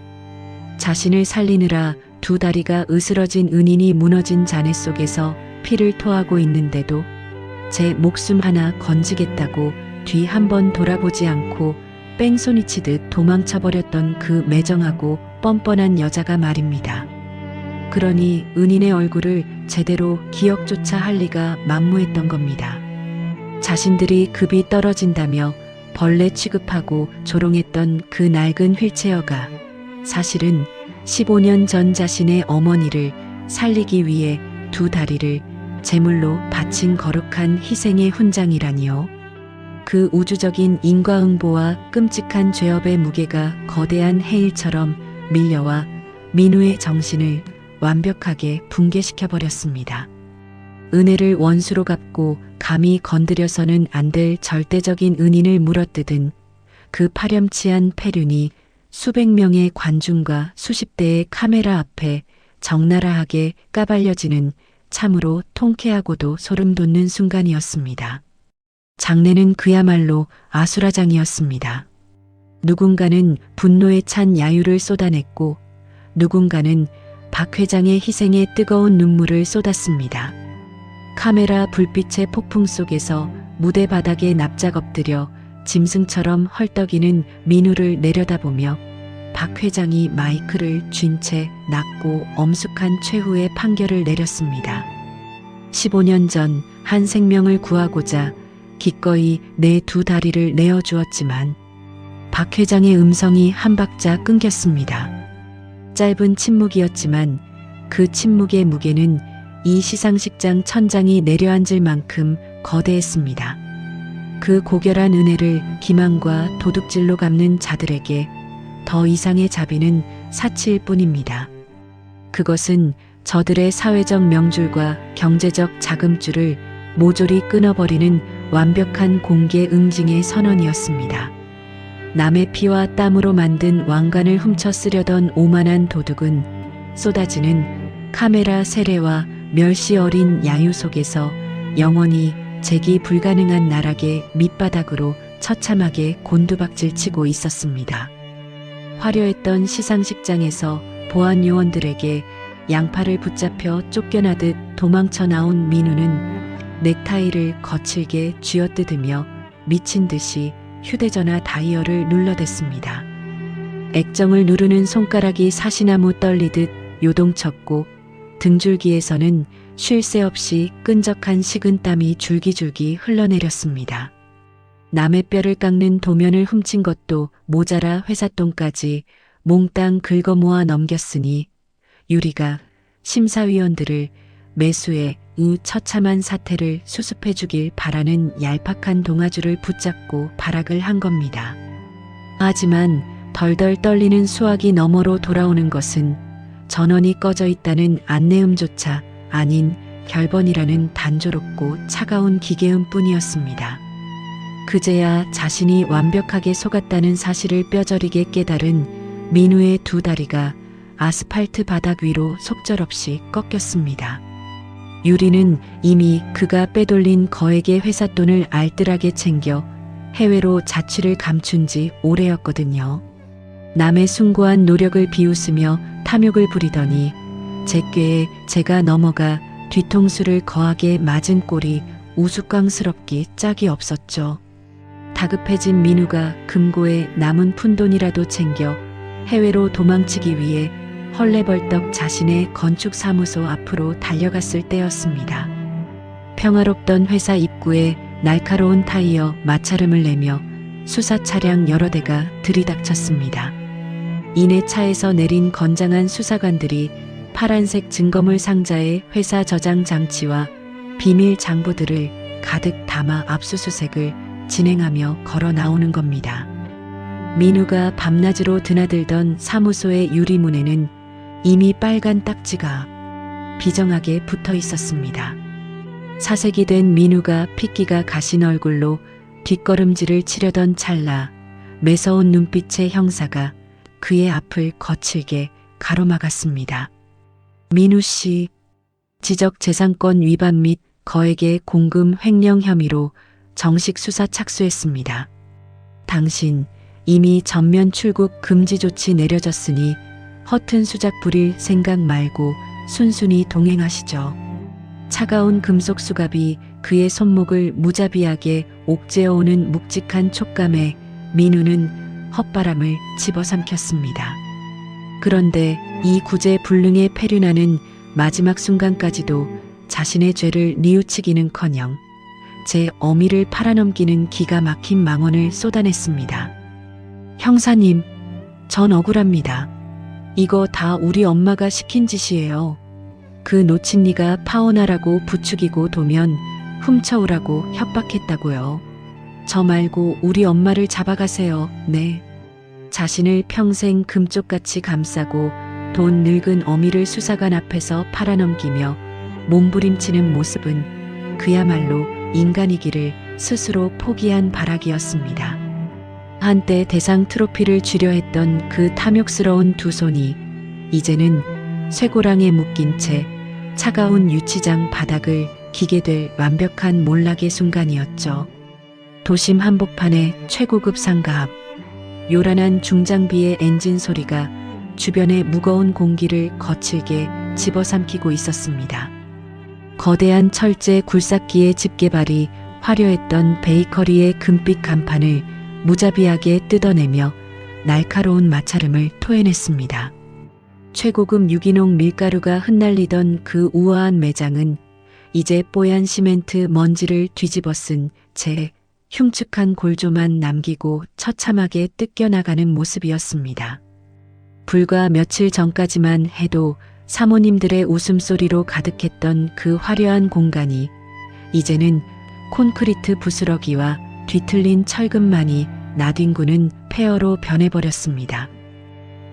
자신을 살리느라 두 다리가 으스러진 은인이 무너진 잔해 속에서 피를 토하고 있는데도 제 목숨 하나 건지겠다고 뒤 한 번 돌아보지 않고 뺑소니치듯 도망쳐버렸던 그 매정하고 뻔뻔한 여자가 말입니다. 그러니 은인의 얼굴을 제대로 기억조차 할 리가 만무했던 겁니다. 자신들이 급이 떨어진다며 벌레 취급하고 조롱했던 그 낡은 휠체어가 사실은 15년 전 자신의 어머니를 살리기 위해 두 다리를 제물로 바친 거룩한 희생의 훈장이라니요. 그 우주적인 인과응보와 끔찍한 죄업의 무게가 거대한 해일처럼 밀려와 민우의 정신을 완벽하게 붕괴시켜버렸습니다. 은혜를 원수로 갚고 감히 건드려서는 안 될 절대적인 은인을 물어뜯은 그 파렴치한 패륜이 수백 명의 관중과 수십 대의 카메라 앞에 적나라하게 까발려지는 참으로 통쾌하고도 소름 돋는 순간이었습니다. 장례는 그야말로 아수라장이었습니다. 누군가는 분노에 찬 야유를 쏟아냈고 누군가는 박 회장의 희생에 뜨거운 눈물을 쏟았습니다. 카메라 불빛의 폭풍 속에서 무대 바닥에 납작 엎드려 짐승처럼 헐떡이는 민우를 내려다보며 박 회장이 마이크를 쥔 채 낮고 엄숙한 최후의 판결을 내렸습니다. 15년 전 한 생명을 구하고자 기꺼이 내 두 다리를 내어주었지만 박 회장의 음성이 한 박자 끊겼습니다. 짧은 침묵이었지만 그 침묵의 무게는 이 시상식장 천장이 내려앉을 만큼 거대했습니다. 그 고결한 은혜를 기만과 도둑질로 갚는 자들에게 더 이상의 자비는 사치일 뿐입니다. 그것은 저들의 사회적 명줄과 경제적 자금줄을 모조리 끊어버리는 완벽한 공개 응징의 선언이었습니다. 남의 피와 땀으로 만든 왕관을 훔쳐 쓰려던 오만한 도둑은 쏟아지는 카메라 세례와 멸시 어린 야유 속에서 영원히 재기 불가능한 나락의 밑바닥으로 처참하게 곤두박질치고 있었습니다. 화려했던 시상식장에서 보안 요원들에게 양팔을 붙잡혀 쫓겨나듯 도망쳐 나온 민우는 넥타이를 거칠게 쥐어뜯으며 미친 듯이 휴대전화 다이얼을 눌러댔습니다. 액정을 누르는 손가락이 사시나무 떨리듯 요동쳤고 등줄기에서는 쉴 새 없이 끈적한 식은땀이 줄기줄기 흘러내렸습니다. 남의 뼈를 깎는 도면을 훔친 것도 모자라 회삿돈까지 몽땅 긁어모아 넘겼으니 유리가 심사위원들을 매수의 이 처참한 사태를 수습해 주길 바라는 얄팍한 동아줄을 붙잡고 발악을 한 겁니다. 하지만 덜덜 떨리는 수화기 너머로 돌아오는 것은 전원이 꺼져 있다는 안내음조차 아닌 결번이라는 단조롭고 차가운 기계음 뿐이었습니다. 그제야 자신이 완벽하게 속았다는 사실을 뼈저리게 깨달은 민우의 두 다리가 아스팔트 바닥 위로 속절없이 꺾였습니다. 유리는 이미 그가 빼돌린 거액의 회삿돈을 알뜰하게 챙겨 해외로 자취를 감춘 지 오래였거든요. 남의 숭고한 노력을 비웃으며 탐욕을 부리더니 제 꾀에 제가 넘어가 뒤통수를 거하게 맞은 꼴이 우스꽝스럽기 짝이 없었죠. 다급해진 민우가 금고에 남은 푼돈이라도 챙겨 해외로 도망치기 위해 헐레벌떡 자신의 건축사무소 앞으로 달려갔을 때였습니다. 평화롭던 회사 입구에 날카로운 타이어 마찰음을 내며 수사 차량 여러 대가 들이닥쳤습니다. 이내 차에서 내린 건장한 수사관들이 파란색 증거물 상자에 회사 저장 장치와 비밀 장부들을 가득 담아 압수수색을 진행하며 걸어 나오는 겁니다. 민우가 밤낮으로 드나들던 사무소의 유리문에는 이미 빨간 딱지가 비정하게 붙어 있었습니다. 사색이 된 민우가 핏기가 가신 얼굴로 뒷걸음질을 치려던 찰나 매서운 눈빛의 형사가 그의 앞을 거칠게 가로막았습니다. 민우 씨, 지적재산권 위반 및 거액의 공금 횡령 혐의로 정식 수사 착수했습니다. 당신 이미 전면 출국 금지 조치 내려졌으니 허튼 수작 부릴 생각 말고 순순히 동행하시죠. 차가운 금속 수갑이 그의 손목을 무자비하게 옥죄어오는 묵직한 촉감에 민우는 헛바람을 집어삼켰습니다. 그런데 이 구제불능의 페류나는 마지막 순간까지도 자신의 죄를 뉘우치기는커녕 제 어미를 팔아넘기는 기가 막힌 망언을 쏟아냈습니다. 형사님, 전 억울합니다. 이거 다 우리 엄마가 시킨 짓이에요. 그 놓친 니가 파혼하라고 부추기고 도면 훔쳐오라고 협박했다고요. 저 말고 우리 엄마를 잡아가세요. 네. 자신을 평생 금쪽같이 감싸고 돈 늙은 어미를 수사관 앞에서 팔아넘기며 몸부림치는 모습은 그야말로 인간이기를 스스로 포기한 발악이었습니다. 한때 대상 트로피를 쥐려 했던 그 탐욕스러운 두 손이 이제는 쇠고랑에 묶인 채 차가운 유치장 바닥을 기게 될 완벽한 몰락의 순간이었죠. 도심 한복판의 최고급 상가 앞, 요란한 중장비의 엔진 소리가 주변의 무거운 공기를 거칠게 집어삼키고 있었습니다. 거대한 철제 굴삭기의 집게발이 화려했던 베이커리의 금빛 간판을 무자비하게 뜯어내며 날카로운 마찰음을 토해냈습니다. 최고급 유기농 밀가루가 흩날리던 그 우아한 매장은 이제 뽀얀 시멘트 먼지를 뒤집어 쓴 채 흉측한 골조만 남기고 처참하게 뜯겨나가는 모습이었습니다. 불과 며칠 전까지만 해도 사모님들의 웃음소리로 가득했던 그 화려한 공간이 이제는 콘크리트 부스러기와 뒤틀린 철근만이 나뒹구는 폐허로 변해버렸습니다.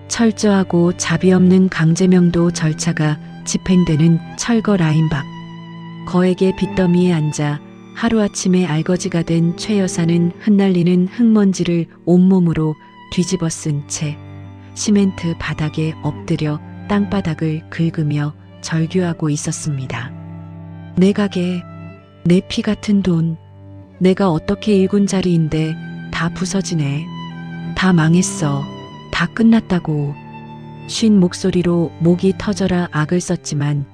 철저하고 자비 없는 강제명도 절차가 집행되는 철거 라인 밖, 거액의 빚더미에 앉아 하루아침에 알거지가 된 최 여사는 흩날리는 흙먼지를 온몸으로 뒤집어 쓴 채 시멘트 바닥에 엎드려 땅바닥을 긁으며 절규하고 있었습니다. 내 가게, 내 피 같은 돈, 내가 어떻게 일군 자리인데 다 부서지네. 다 망했어. 다 끝났다고. 쉰 목소리로 목이 터져라 악을 썼지만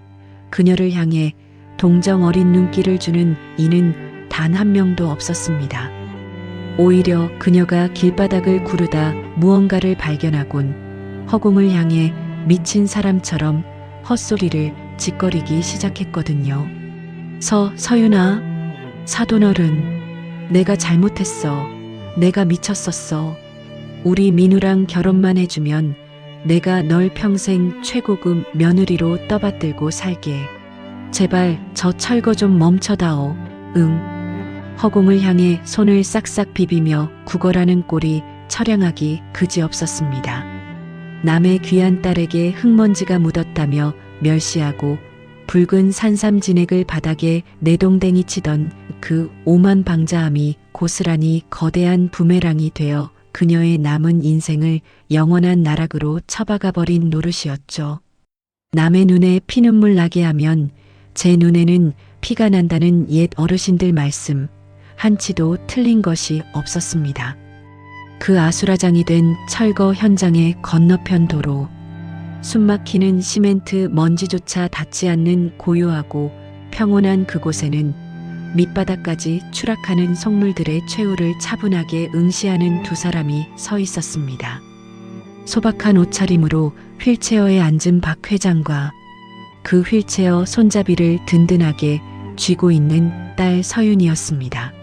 그녀를 향해 동정 어린 눈길을 주는 이는 단 한 명도 없었습니다. 오히려 그녀가 길바닥을 구르다 무언가를 발견하곤 허공을 향해 미친 사람처럼 헛소리를 짓거리기 시작했거든요. 서윤아, 사돈어른, 내가 잘못했어. 내가 미쳤었어. 우리 민우랑 결혼만 해주면 내가 널 평생 최고급 며느리로 떠받들고 살게. 제발 저 철거 좀 멈춰다오. 응. 허공을 향해 손을 싹싹 비비며 구걸하는 꼴이 처량하기 그지없었습니다. 남의 귀한 딸에게 흙먼지가 묻었다며 멸시하고 붉은 산삼진액을 바닥에 내동댕이 치던 그 오만방자함이 고스란히 거대한 부메랑이 되어 그녀의 남은 인생을 영원한 나락으로 처박아 버린 노릇이었죠. 남의 눈에 피눈물 나게 하면 제 눈에는 피가 난다는 옛 어르신들 말씀 한치도 틀린 것이 없었습니다. 그 아수라장이 된 철거 현장의 건너편 도로, 숨막히는 시멘트 먼지조차 닿지 않는 고요하고 평온한 그곳에는 밑바닥까지 추락하는 속물들의 최후를 차분하게 응시하는 두 사람이 서 있었습니다. 소박한 옷차림으로 휠체어에 앉은 박 회장과 그 휠체어 손잡이를 든든하게 쥐고 있는 딸 서윤이었습니다.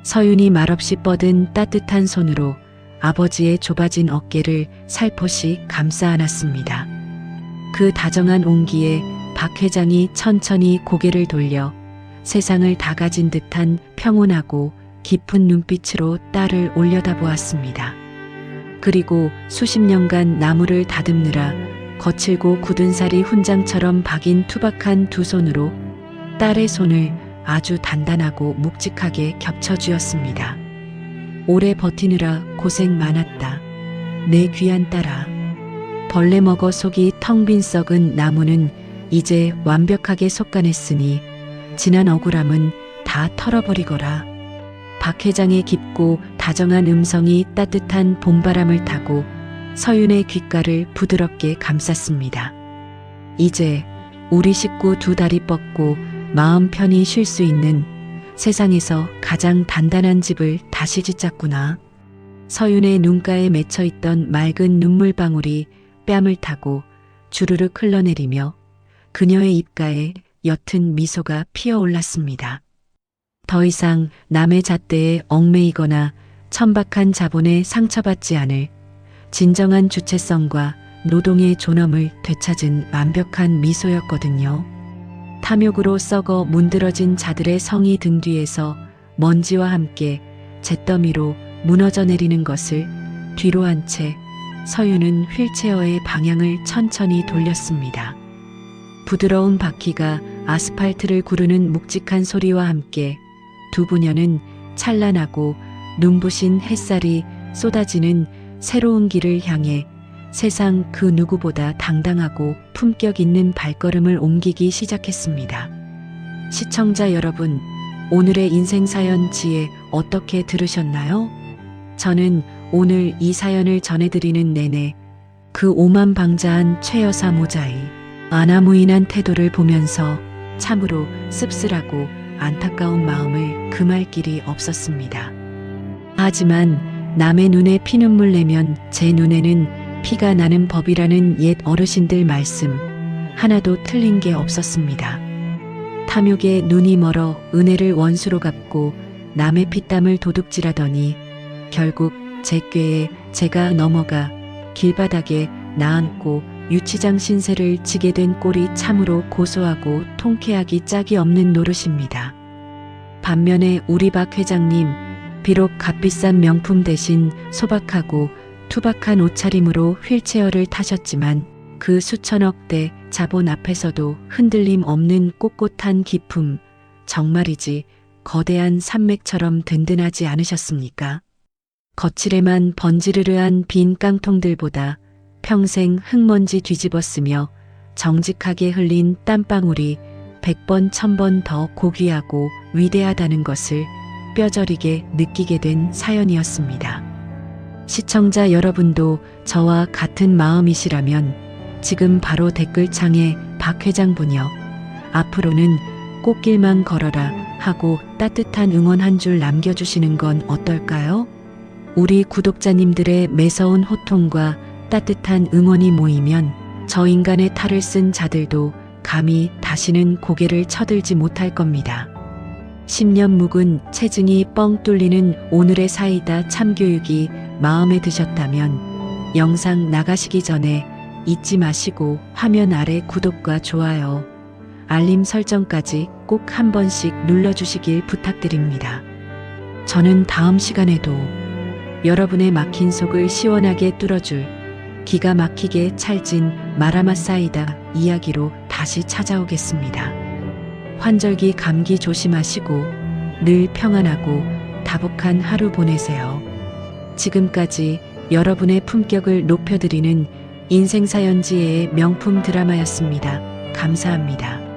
서윤이 말없이 뻗은 따뜻한 손으로 아버지의 좁아진 어깨를 살포시 감싸 안았습니다. 그 다정한 온기에 박 회장이 천천히 고개를 돌려 세상을 다 가진 듯한 평온하고 깊은 눈빛으로 딸을 올려다보았습니다. 그리고 수십 년간 나무를 다듬느라 거칠고 굳은 살이 훈장처럼 박인 투박한 두 손으로 딸의 손을 아주 단단하고 묵직하게 겹쳐쥐었습니다. 오래 버티느라 고생 많았다. 내 귀한 딸아. 벌레 먹어 속이 텅 빈 썩은 나무는 이제 완벽하게 속간했으니 지난 억울함은 다 털어버리거라. 박 회장의 깊고 다정한 음성이 따뜻한 봄바람을 타고 서윤의 귓가를 부드럽게 감쌌습니다. 이제 우리 식구 두 다리 뻗고 마음 편히 쉴 수 있는 세상에서 가장 단단한 집을 다시 짓자꾸나. 서윤의 눈가에 맺혀있던 맑은 눈물방울이 뺨을 타고 주르륵 흘러내리며 그녀의 입가에 옅은 미소가 피어올랐습니다. 더 이상 남의 잣대에 얽매이거나 천박한 자본에 상처받지 않을 진정한 주체성과 노동의 존엄을 되찾은 완벽한 미소였거든요. 탐욕으로 썩어 문드러진 자들의 성의 등 뒤에서 먼지와 함께 잿더미로 무너져 내리는 것을 뒤로 한 채 서윤은 휠체어의 방향을 천천히 돌렸습니다. 부드러운 바퀴가 아스팔트를 구르는 묵직한 소리와 함께 두 부녀는 찬란하고 눈부신 햇살이 쏟아지는 새로운 길을 향해 세상 그 누구보다 당당하고 품격 있는 발걸음을 옮기기 시작했습니다. 시청자 여러분, 오늘의 인생사연 지혜 어떻게 들으셨나요? 저는 오늘 이 사연을 전해드리는 내내 그 오만방자한 최 여사 모자의 아나무인한 태도를 보면서 참으로 씁쓸하고 안타까운 마음을 금할 길이 없었습니다. 하지만 남의 눈에 피눈물 내면 제 눈에는 피가 나는 법이라는 옛 어르신들 말씀 하나도 틀린 게 없었습니다. 탐욕에 눈이 멀어 은혜를 원수로 갚고 남의 피땀을 도둑질하더니 결국 제 꾀에 제가 넘어가 길바닥에 나앉고 유치장 신세를 지게 된 꼴이 참으로 고소하고 통쾌하기 짝이 없는 노릇입니다. 반면에 우리 박 회장님, 비록 값비싼 명품 대신 소박하고 투박한 옷차림으로 휠체어를 타셨지만 그 수천억대 자본 앞에서도 흔들림 없는 꼿꼿한 기품, 정말이지 거대한 산맥처럼 든든하지 않으셨습니까? 거칠에만 번지르르한 빈 깡통들보다 평생 흙먼지 뒤집었으며 정직하게 흘린 땀방울이 100번 1000번 더 고귀하고 위대하다는 것을 뼈저리게 느끼게 된 사연이었습니다. 시청자 여러분도 저와 같은 마음이시라면 지금 바로 댓글창에 박 회장 부녀 앞으로는 꽃길만 걸어라 하고 따뜻한 응원 한 줄 남겨주시는 건 어떨까요? 우리 구독자님들의 매서운 호통과 따뜻한 응원이 모이면 저 인간의 탈을 쓴 자들도 감히 다시는 고개를 쳐들지 못할 겁니다. 10년 묵은 체증이 뻥 뚫리는 오늘의 사이다 참교육이 마음에 드셨다면 영상 나가시기 전에 잊지 마시고 화면 아래 구독과 좋아요, 알림 설정까지 꼭 한 번씩 눌러주시길 부탁드립니다. 저는 다음 시간에도 여러분의 막힌 속을 시원하게 뚫어줄 기가 막히게 찰진 마라마 사이다 이야기로 다시 찾아오겠습니다. 환절기 감기 조심하시고 늘 평안하고 다복한 하루 보내세요. 지금까지 여러분의 품격을 높여드리는 인생사연지혜의 명품 드라마였습니다. 감사합니다.